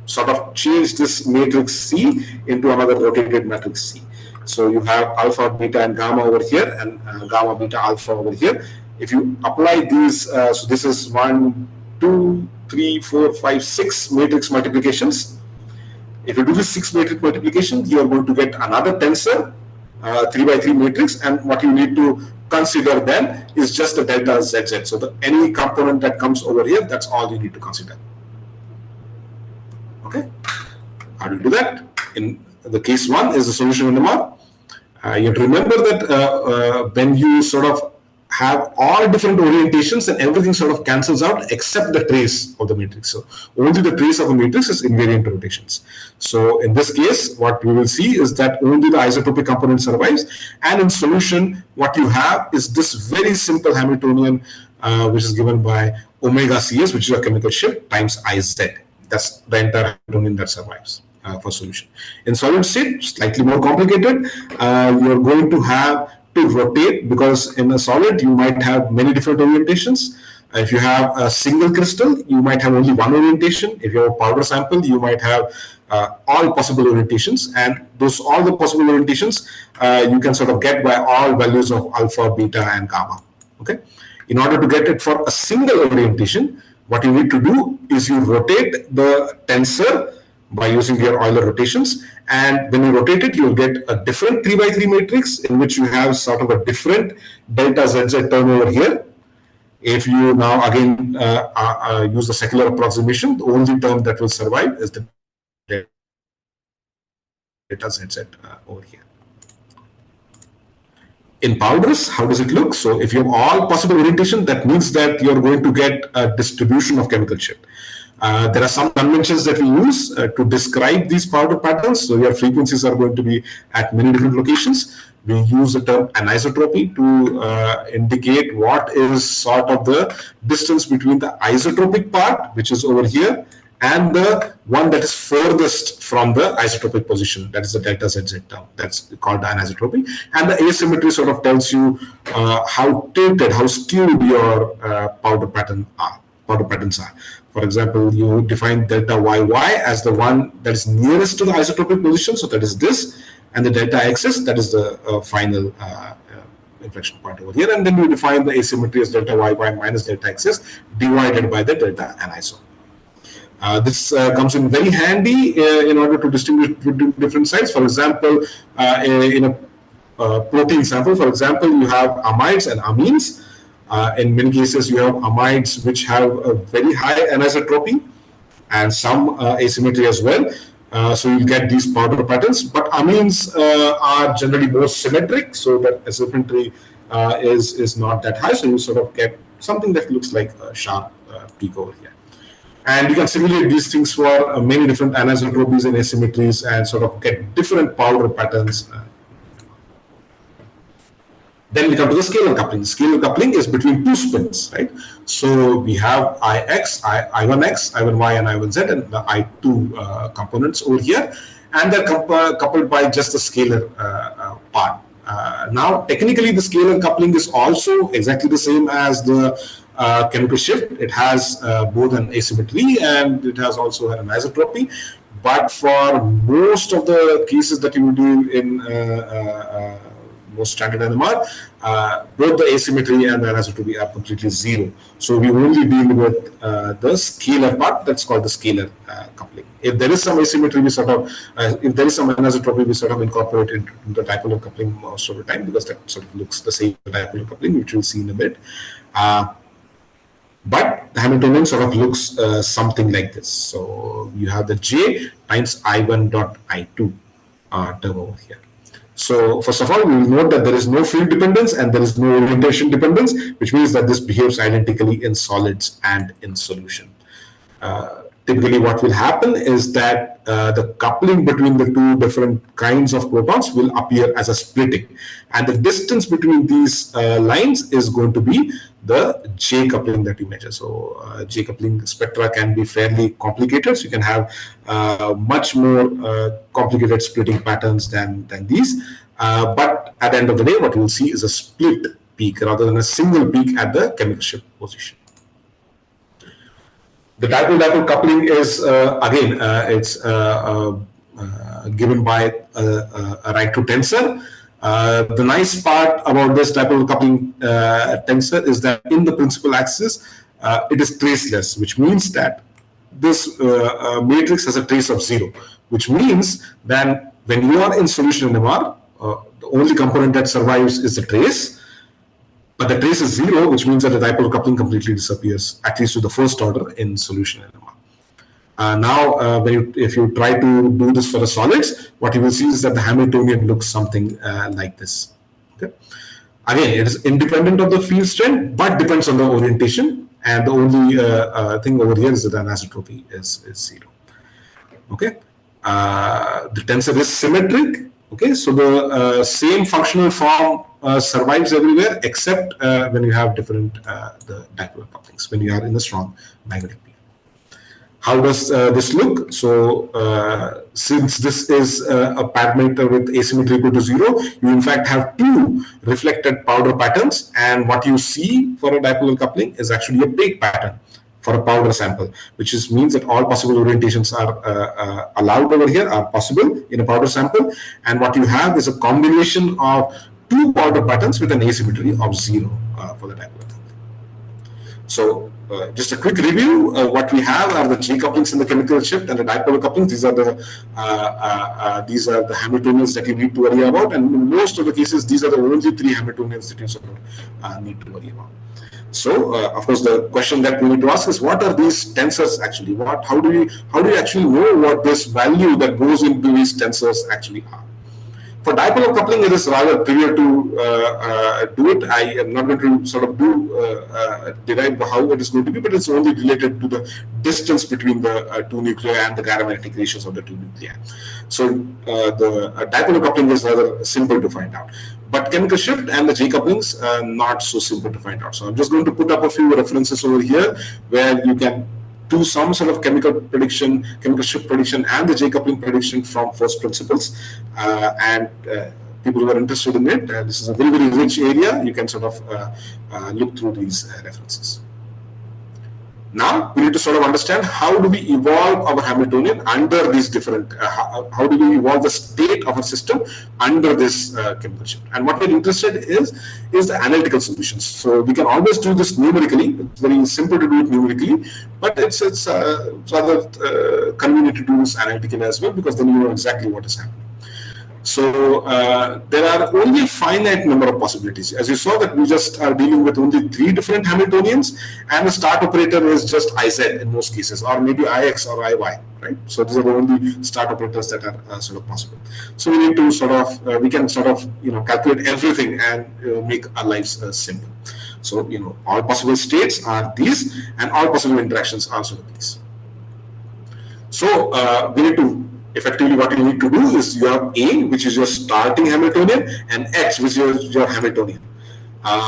sort of change this matrix C into another rotated matrix C. So you have alpha, beta, and gamma over here, and gamma, beta, alpha over here. If you apply these, so this is 1, 2, 3, 4, 5, 6 matrix multiplications. If you do this 6 matrix multiplication, you are going to get another tensor, 3 by 3 matrix, and what you need to consider then is just the delta ZZ. So any component that comes over here, that's all you need to consider. Okay, how do you do that? In the case 1 is the solution NMR. You have to remember that when you sort of have all different orientations, and everything sort of cancels out except the trace of the matrix. So only the trace of a matrix is invariant rotations. So in this case, what we will see is that only the isotropic component survives, and in solution, what you have is this very simple Hamiltonian, which is given by omega Cs, which is a chemical shift, times Iz. That's the entire Hamiltonian that survives for solution. In solid state, slightly more complicated. You're going to have to rotate, because in a solid you might have many different orientations. If you have a single crystal, you might have only one orientation. If you have a powder sample, you might have all possible orientations, and all the possible orientations you can sort of get by all values of alpha, beta, and gamma. Okay. In order to get it for a single orientation, what you need to do is you rotate the tensor by using your Euler rotations, and when you rotate it, you'll get a different 3 by 3 matrix in which you have sort of a different delta ZZ term over here. If you now again use the secular approximation, the only term that will survive is the delta ZZ over here. In powders, how does it look? So if you have all possible orientation, that means that you're going to get a distribution of chemical shift. There are some conventions that we use to describe these powder patterns. So your frequencies are going to be at many different locations. We use the term anisotropy to indicate what is sort of the distance between the isotropic part, which is over here, and the one that is furthest from the isotropic position, that is the delta ZZ term. That's called anisotropy. And the asymmetry sort of tells you how tilted, how skewed your powder patterns are. For example, you define delta YY as the one that is nearest to the isotropic position, so that is this, and the delta XS, that is the final inflection point over here, and then you define the asymmetry as delta YY minus delta XS divided by the delta aniso. This comes in very handy in order to distinguish between different sites. For example, in a protein sample, for example, you have amides and amines. In many cases, you have amides which have a very high anisotropy and some asymmetry as well. So you get these powder patterns, but amines are generally more symmetric, so that asymmetry is not that high. So you sort of get something that looks like a sharp peak over here. And you can simulate these things for many different anisotropies and asymmetries and sort of get different powder patterns. Then we come to the scalar coupling. Scalar coupling is between two spins, right? So we have I1x, I1y, and I1z, and the I2 components over here, and they're coupled by just the scalar part. Now, technically, the scalar coupling is also exactly the same as the chemical shift. It has both an asymmetry and it has also an anisotropy. But for most of the cases that you will do in most standard NMR, both the asymmetry and the anisotropy are completely zero. So we only deal with the scalar part, that's called the scalar coupling. If there is some asymmetry, we sort of, if there is some anisotropy, we sort of incorporate it into the dipolar coupling most of the time, because that sort of looks the same dipolar coupling, which we'll see in a bit. But the Hamiltonian sort of looks something like this. So you have the J times I1 dot I2 term over here. So first of all, we will note that there is no field dependence and there is no orientation dependence, which means that this behaves identically in solids and in solution. Typically what will happen is that the coupling between the two different kinds of protons will appear as a splitting, and the distance between these lines is going to be the J coupling that you measure. So J coupling spectra can be fairly complicated, so you can have much more complicated splitting patterns than these, but at the end of the day what you will see is a split peak rather than a single peak at the chemical shift position. The dipole-dipole coupling is again it's given by a right-to tensor. The nice part about this dipole coupling tensor is that in the principal axis it is traceless, which means that this matrix has a trace of zero, which means that when you are in solution NMR, the only component that survives is the trace. But the trace is zero, which means that the dipole coupling completely disappears, at least to the first order in solution NMR. Now, if you try to do this for the solids, what you will see is that the Hamiltonian looks something like this. Okay? Again, it is independent of the field strength, but depends on the orientation. And the only thing over here is that the anisotropy is zero. Okay, the tensor is symmetric. Okay, so the same functional form survives everywhere except when you have different the dipolar couplings, when you are in a strong magnetic field. How does this look? So since this is a parameter with asymmetry equal to zero, you in fact have two reflected powder patterns, and what you see for a dipolar coupling is actually a bake pattern for a powder sample, which means that all possible orientations are allowed over here, are possible in a powder sample, and what you have is a combination of two powder patterns with an asymmetry of zero for the dipolar coupling. So just a quick review, what we have are the J couplings in the chemical shift and the dipolar couplings. These are the Hamiltonians that you need to worry about, and in most of the cases these are the only three Hamiltonians that you sort of need to worry about. So, of course, the question that we need to ask is, what are these tensors actually? How do you actually know what this value that goes into these tensors actually are? For dipolar coupling, it is rather trivial to do it. I am not going to sort of derive how it is going to be, but it's only related to the distance between the two nuclei and the gyromagnetic ratios of the two nuclei. So the dipolar coupling is rather simple to find out. But chemical shift and the J couplings are not so simple to find out. So I'm just going to put up a few references over here where you can do some sort of chemical prediction, chemical shift prediction, and the J coupling prediction from first principles. And people who are interested in it, this is a very, very rich area. You can sort of look through these references. Now we need to sort of understand how do we evolve our Hamiltonian under these different, how do we evolve the state of a system under this chemical shift. And what we're interested is the analytical solutions. So we can always do this numerically. It's very simple to do it numerically, but it's rather convenient to do this analytically as well, because then you know exactly what is happening. So there are only a finite number of possibilities. As you saw that we just are dealing with only three different Hamiltonians, and the start operator is just IZ in most cases, or maybe IX or IY, right? So these are the only start operators that are sort of possible. So we need to sort of, we can sort of, calculate everything and make our lives simple. So, all possible states are these, and all possible interactions are sort of these. So we need to, effectively what you need to do is you have A, which is your starting Hamiltonian, and X, which is your Hamiltonian.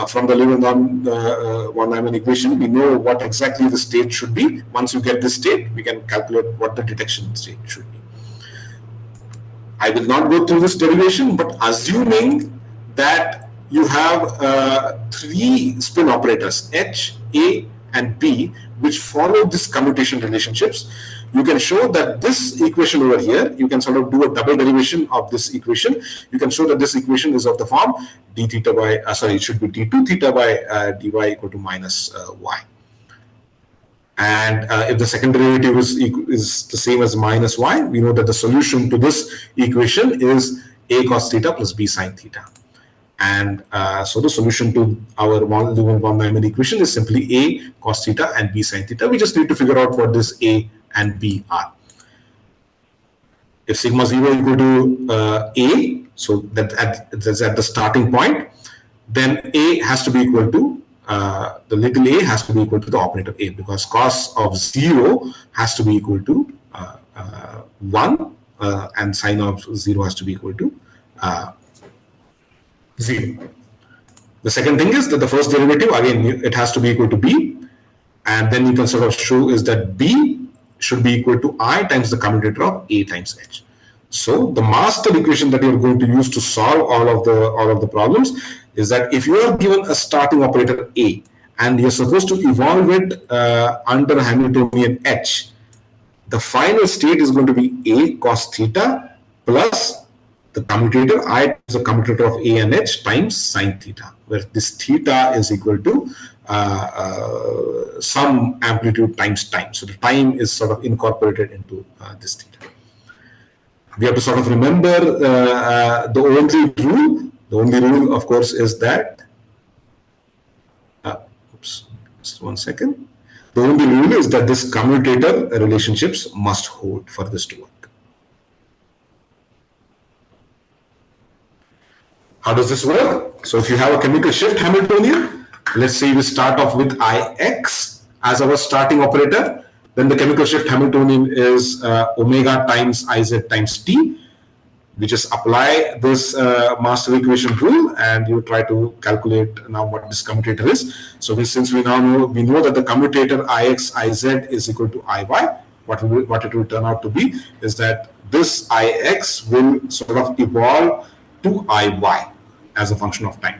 from the Lewin von Neumann equation, we know what exactly the state should be. Once you get this state, we can calculate what the detection state should be. I will not go through this derivation, but assuming that you have three spin operators, H, A, and B, which follow these commutation relationships, you can show that this equation over here, you can sort of do a double derivation of this equation. You can show that this equation is of the form d theta by, it should be d2 theta by dy equal to minus y. And if the second derivative is the same as minus y, we know that the solution to this equation is a cos theta plus b sin theta. And so the solution to our Lewin von Neumann equation is simply a cos theta and b sin theta. We just need to figure out what this a and b are. If sigma 0 equal to a, so that's at the starting point, then a has to be equal to the little a has to be equal to the operator a, because cos of 0 has to be equal to 1 and sine of 0 has to be equal to 0. The second thing is that the first derivative, again, it has to be equal to b, and then you can sort of show is that b should be equal to I times the commutator of a times h. So the master equation that you're going to use to solve all of the problems is that if you are given a starting operator a and you're supposed to evolve it under Hamiltonian h, the final state is going to be a cos theta plus the commutator I is the commutator of a and h times sine theta, where this theta is equal to some amplitude times time. So the time is sort of incorporated into this theta. We have to sort of remember the only rule. The only rule, of course, is that. Oops, just 1 second. The only rule is that this commutator relationships must hold for this to work. How does this work? So if you have a chemical shift Hamiltonian, let's say we start off with Ix as our starting operator, then the chemical shift Hamiltonian is omega times Iz times T. We just apply this master equation rule and you try to calculate now what this commutator is. So since we now know that the commutator Ix, Iz is equal to Iy, what it will turn out to be is that this Ix will sort of evolve to Iy as a function of time.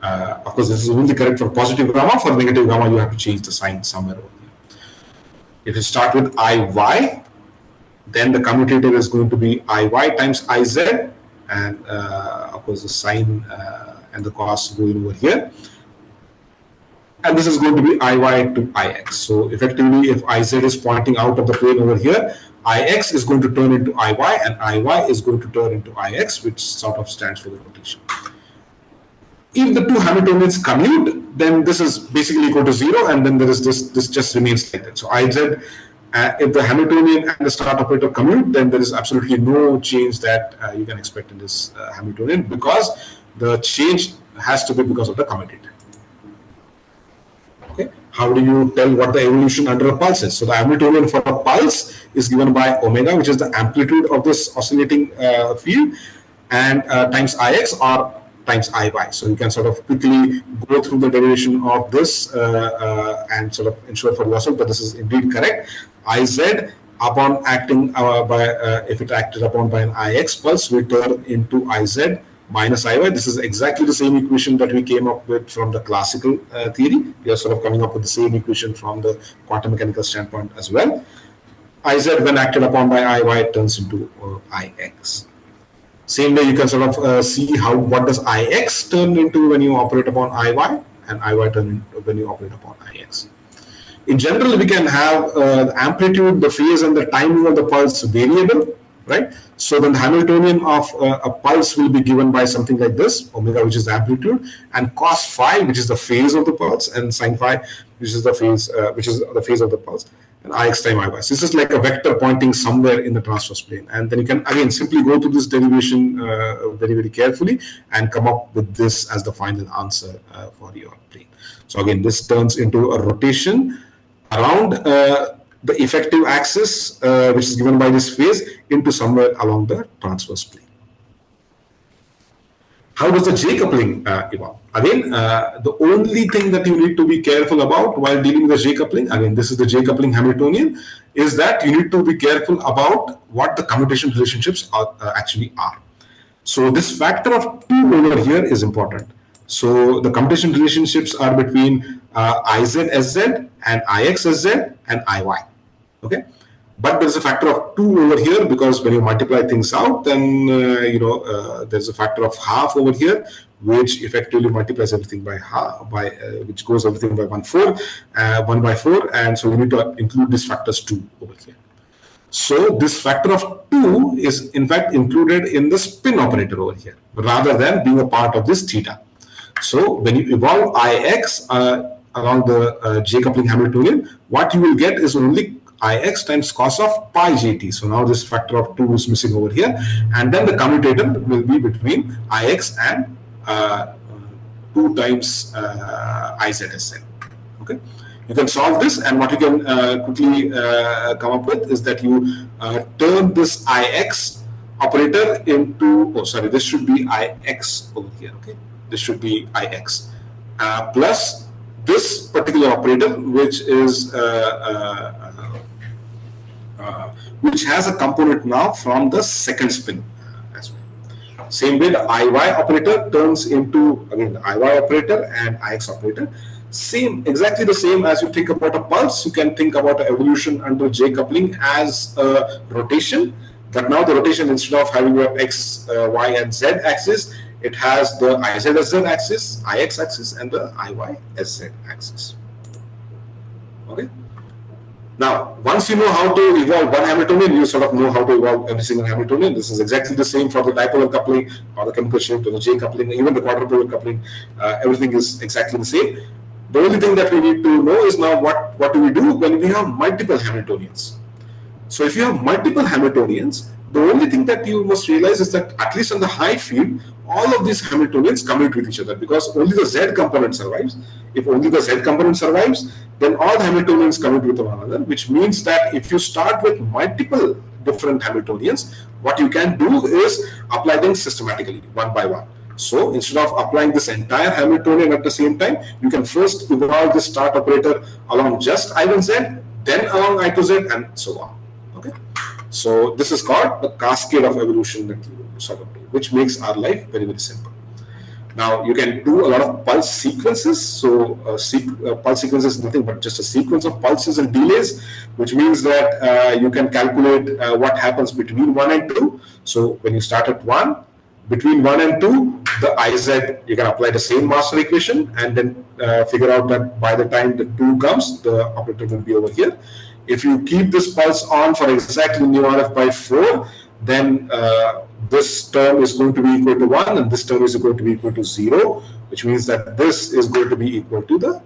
Of course, this is only correct for positive gamma. For negative gamma, you have to change the sign somewhere over here. If you start with Iy, then the commutator is going to be Iy times Iz, and of course the sine and the cos going over here. And this is going to be Iy to Ix. So effectively, if Iz is pointing out of the plane over here, Ix is going to turn into Iy, and Iy is going to turn into Ix, which sort of stands for the rotation. If the two Hamiltonians commute, then this is basically equal to 0, and then there is this just remains like that. So Iz, if the Hamiltonian and the start operator commute, then there is absolutely no change that you can expect in this Hamiltonian, because the change has to be because of the commutator. Okay. How do you tell what the evolution under a pulse is? So the Hamiltonian for a pulse is given by omega, which is the amplitude of this oscillating field, and times Ix or times Iy. So you can sort of quickly go through the derivation of this and sort of ensure for yourself that this is indeed correct. Iz upon acting if it acted upon by an Ix pulse will turn into Iz minus Iy. This is exactly the same equation that we came up with from the classical theory. We are sort of coming up with the same equation from the quantum mechanical standpoint as well. Iz when acted upon by Iy turns into Ix. Same way you can sort of see what does Ix turn into when you operate upon Iy, and Iy turn into when you operate upon Ix. In general, we can have the amplitude, the phase, and the timing of the pulse variable, right? So then the Hamiltonian of a pulse will be given by something like this, omega, which is the amplitude, and cos phi, which is the phase of the pulse, and sin phi, which is the phase of the pulse, and Ix time Iy. So this is like a vector pointing somewhere in the transverse plane, and then you can again simply go through this derivation very, very carefully and come up with this as the final answer for your plane. So again, this turns into a rotation around the effective axis, which is given by this phase, into somewhere along the transverse plane. How does the J coupling evolve? Again, the only thing that you need to be careful about while dealing with the J coupling, again, this is the J coupling Hamiltonian, is that you need to be careful about what the commutation relationships actually are. So this factor of 2 over here is important. So the commutation relationships are between IZSZ and IXSZ and IY. Okay, but there's a factor of 2 over here, because when you multiply things out, then there's a factor of half over here, which effectively multiplies everything by half, which goes everything by 1 by 4, and so we need to include these factors 2 over here. So this factor of 2 is in fact included in the spin operator over here, rather than being a part of this theta. So when you evolve Ix along the J coupling Hamiltonian, what you will get is only Ix times cos of pi jt. So now this factor of 2 is missing over here, and then the commutator will be between Ix and 2 times IZSN. Okay, you can solve this, and what you can quickly come up with is that you turn this Ix operator into, this should be Ix over here. Okay, this should be Ix plus this particular operator, which is which has a component now from the second spin as well. Same way, the IY operator turns into, again, the IY operator and Ix operator. Exactly the same as you think about a pulse. You can think about evolution under J coupling as a rotation, but now the rotation, instead of having your X, Y, and Z axis, it has the IZSZ axis, Ix axis, and the IYSZ axis. Okay. Now, once you know how to evolve one Hamiltonian, you sort of know how to evolve every single Hamiltonian. This is exactly the same for the dipolar coupling or the chemical shift or the J coupling, even the quadrupolar coupling. Everything is exactly the same. The only thing that we need to know is now what do we do when we have multiple Hamiltonians. So if you have multiple Hamiltonians, the only thing that you must realize is that at least on the high field, all of these Hamiltonians commute with each other, because only the Z component survives. If only the Z component survives, then all the Hamiltonians commute with one another, which means that if you start with multiple different Hamiltonians, what you can do is apply them systematically, one by one. So instead of applying this entire Hamiltonian at the same time, you can first evolve the start operator along just I1Z, then along I2Z, and so on. Okay. So this is called the cascade of evolution that you sort of do, which makes our life very, very simple. Now you can do a lot of pulse sequences. So pulse sequence is nothing but just a sequence of pulses and delays, which means that you can calculate what happens between 1 and 2. So when you start at 1, between 1 and 2, the IZ, you can apply the same master equation and then figure out that by the time the 2 comes, the operator will be over here. If you keep this pulse on for exactly nu RF by 4, then this term is going to be equal to 1 and this term is going to be equal to 0, which means that this is going to be equal to the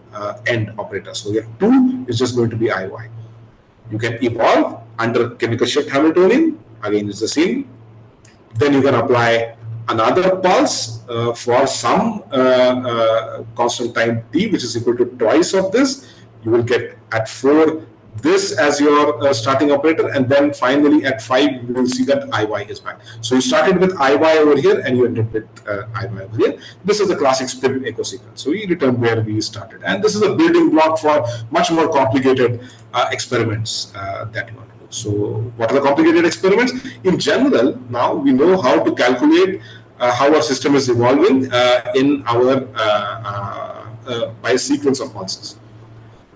end operator. So your 2 is just going to be IY. You can evolve under chemical shift Hamiltonian, again it's the same. Then you can apply another pulse for some constant time t, which is equal to twice of this. You will get at 4 this as your starting operator, and then finally at 5 you will see that IY is back. So you started with IY over here and you ended with IY over here. This is the classic spin echo sequence. So we return where we started, and this is a building block for much more complicated experiments that you want to do. So what are the complicated experiments? In general, now we know how to calculate how our system is evolving in our by a sequence of pulses.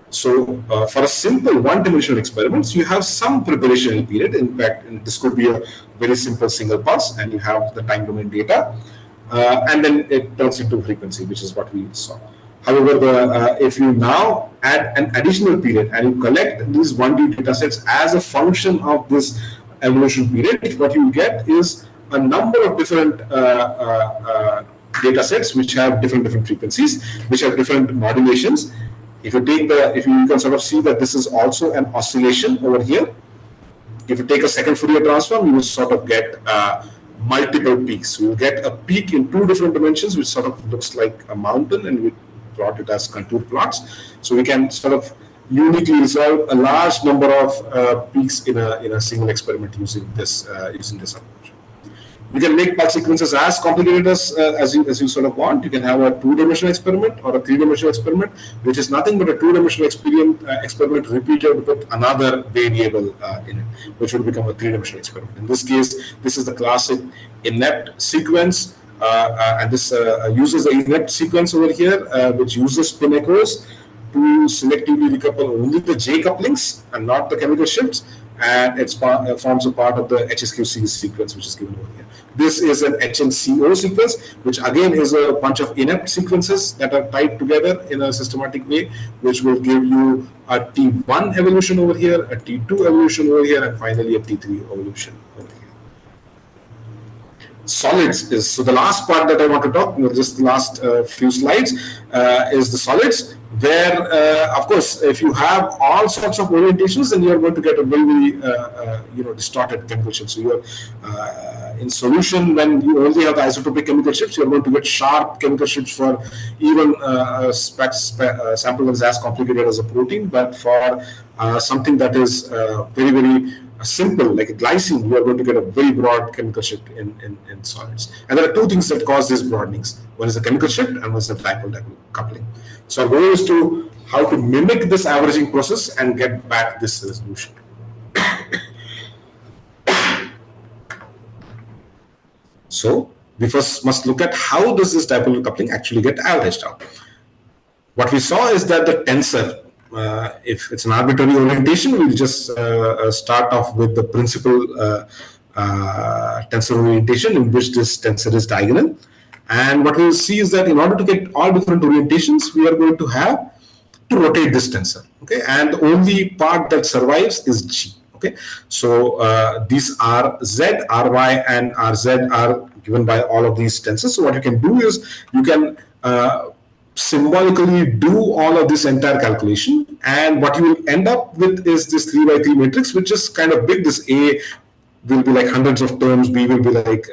So for a simple one-dimensional experiments, you have some preparation period. In fact, this could be a very simple single pulse, and you have the time domain data, and then it turns into frequency, which is what we saw. However, if you now add an additional period and you collect these 1D data sets as a function of this evolution period, what you get is a number of different data sets which have different frequencies, which have different modulations. If you take if you can sort of see that this is also an oscillation over here. If you take a second Fourier transform, you will sort of get multiple peaks. We will get a peak in 2 different dimensions, which sort of looks like a mountain, and we plot it as contour plots. So we can sort of uniquely resolve a large number of peaks in a single experiment using this approach. You can make pulse sequences as complicated as you sort of want. You can have a two-dimensional experiment or a three-dimensional experiment, which is nothing but a two-dimensional experiment repeated with another variable in it, which will become a three-dimensional experiment. In this case, this is the classic inept sequence, and this uses the inept sequence over here, which uses spin echoes to selectively decouple only the J couplings and not the chemical shifts, and it forms a part of the HSQC sequence, which is given over here. This is an HNCO sequence, which again is a bunch of inept sequences that are tied together in a systematic way, which will give you a T1 evolution over here, a T2 evolution over here, and finally a T3 evolution over here. Solids is, so the last part that I want to talk, just the last few slides, is the solids, where of course if you have all sorts of orientations, then you are going to get a very distorted chemical shift. So you are in solution, when you only have the isotopic chemical shifts, you are going to get sharp chemical shifts for even a sample that is as complicated as a protein. But for something that is very simple, like a glycine, you are going to get a very broad chemical shift in solids. And there are two things that cause these broadenings. One is the chemical shift, and one is the dipole coupling. So our goal is to how to mimic this averaging process and get back this resolution. So we first must look at how does this dipole coupling actually get averaged out. What we saw is that the tensor, if it's an arbitrary orientation, we'll just start off with the principal tensor orientation in which this tensor is diagonal. And what we'll see is that in order to get all different orientations, we are going to have to rotate this tensor. Okay, and the only part that survives is G. Okay, so these are Z, Ry, and Rz are given by all of these tensors. So what you can do is you can symbolically do all of this entire calculation, and what you will end up with is this 3x3 matrix, which is kind of big. This A will be like hundreds of terms, B will be like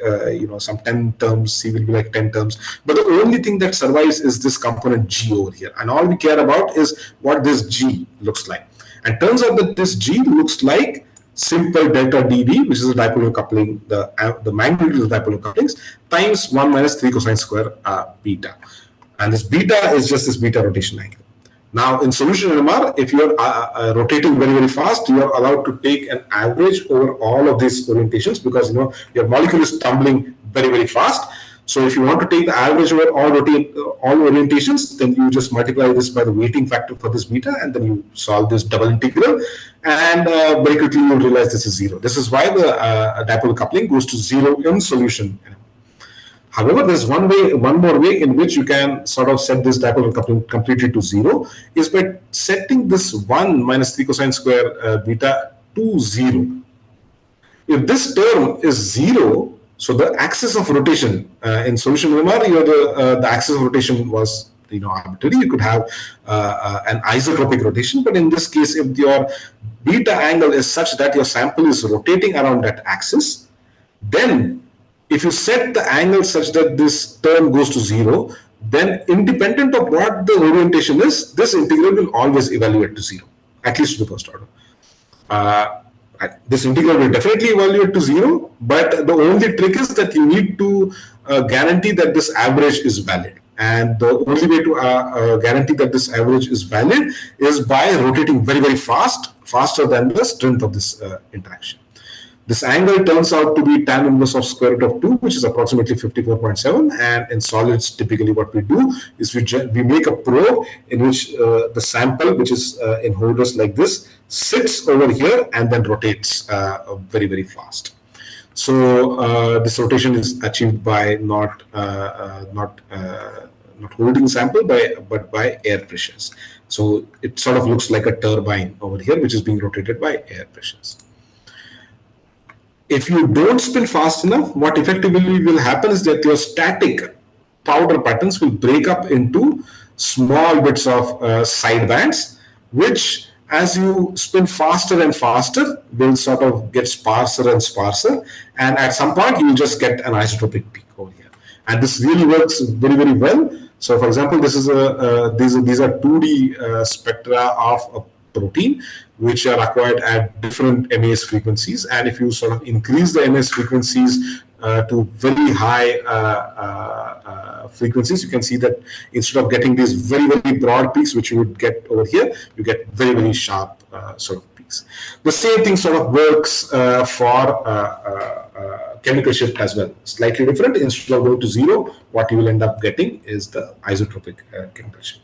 some 10 terms, C will be like 10 terms, but the only thing that survives is this component G over here, and all we care about is what this G looks like. And turns out that this G looks like simple delta dB, which is the dipole coupling, the magnitude of the dipole couplings, times 1 minus 3 cosine square beta. And this beta is just this beta rotation angle. Now, in solution NMR, if you are rotating very fast, you are allowed to take an average over all of these orientations, because your molecule is tumbling very fast. So if you want to take the average over all orientations, then you just multiply this by the weighting factor for this beta, and then you solve this double integral, and very quickly you'll realize this is zero. This is why the dipole coupling goes to zero in solution. However, there's one more way in which you can sort of set this dipole coupling completely to zero, is by setting this 1 minus 3 cosine square beta to 0. If this term is 0, so the axis of rotation in solution NMR, the axis of rotation was arbitrary. You could have an isotropic rotation, but in this case, if your beta angle is such that your sample is rotating around that axis, then if you set the angle such that this term goes to 0, then independent of what the orientation is, this integral will always evaluate to 0, at least to the first order. This integral will definitely evaluate to 0, but the only trick is that you need to guarantee that this average is valid. And the only way to guarantee that this average is valid is by rotating very fast, faster than the strength of this interaction. This angle turns out to be tan inverse of square root of 2, which is approximately 54.7. And in solids, typically what we do is we make a probe in which the sample, which is in holders like this, sits over here and then rotates very fast. So this rotation is achieved by not holding sample but by air pressures. So it sort of looks like a turbine over here, which is being rotated by air pressures. If you don't spin fast enough, what effectively will happen is that your static powder patterns will break up into small bits of side bands, which as you spin faster and faster will sort of get sparser and sparser, and at some point you will just get an isotropic peak over here. And this really works very well. So for example, this is these are 2D spectra of a protein which are acquired at different MAS frequencies, and if you sort of increase the MAS frequencies to very high frequencies, you can see that instead of getting these very, very broad peaks, which you would get over here, you get very, very sharp sort of peaks. The same thing sort of works for chemical shift as well. Slightly different. Instead of going to zero, what you will end up getting is the isotropic chemical shift.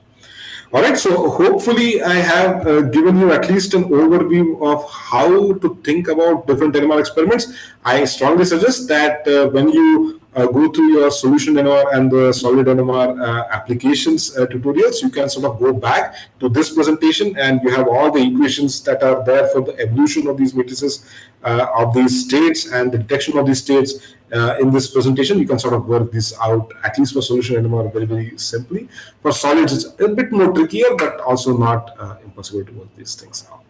All right, so hopefully I have given you at least an overview of how to think about different NMR experiments. I strongly suggest that when you go through your solution NMR and the solid NMR applications tutorials, you can sort of go back to this presentation and you have all the equations that are there for the evolution of these matrices, of these states and the detection of these states. In this presentation, you can sort of work this out, at least for solution NMR, very, very simply. For solids, it's a bit more trickier, but also not impossible to work these things out.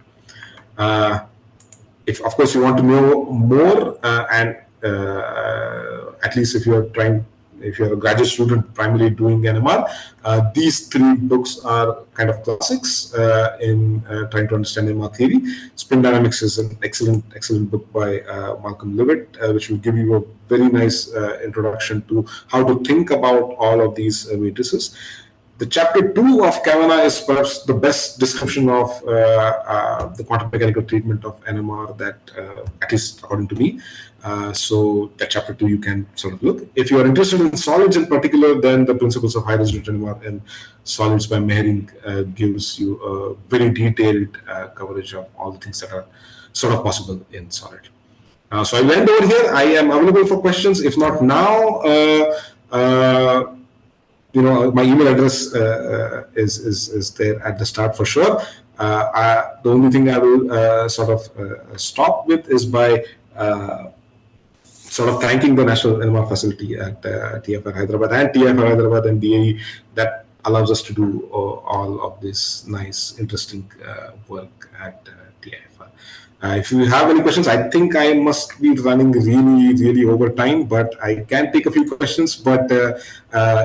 If, of course, you want to know more, and at least if you're a graduate student primarily doing NMR, these three books are kind of classics in trying to understand NMR theory. Spin Dynamics is an excellent book by Malcolm Levitt, which will give you a very nice introduction to how to think about all of these matrices. The chapter 2 of Kavanagh is perhaps the best description of the quantum mechanical treatment of NMR that, at least according to me. So that chapter 2 you can sort of look. If you are interested in solids in particular, then the principles of high resolution NMR and solids by Mehring gives you a very detailed coverage of all the things that are sort of possible in solid. So I will end over here. I am available for questions. If not now, my email address is there at the start for sure. The only thing I will sort of stop with is by sort of thanking the National NMR facility at TIFR Hyderabad and TIFR Hyderabad and DAE that allows us to do all of this nice, interesting work at TIFR. If you have any questions, I think I must be running really over time, but I can take a few questions. But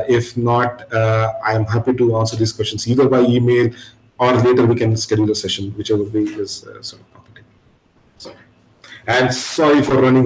if not, I'm happy to answer these questions either by email or later we can schedule a session, whichever way is sort of comfortable. So, and sorry for running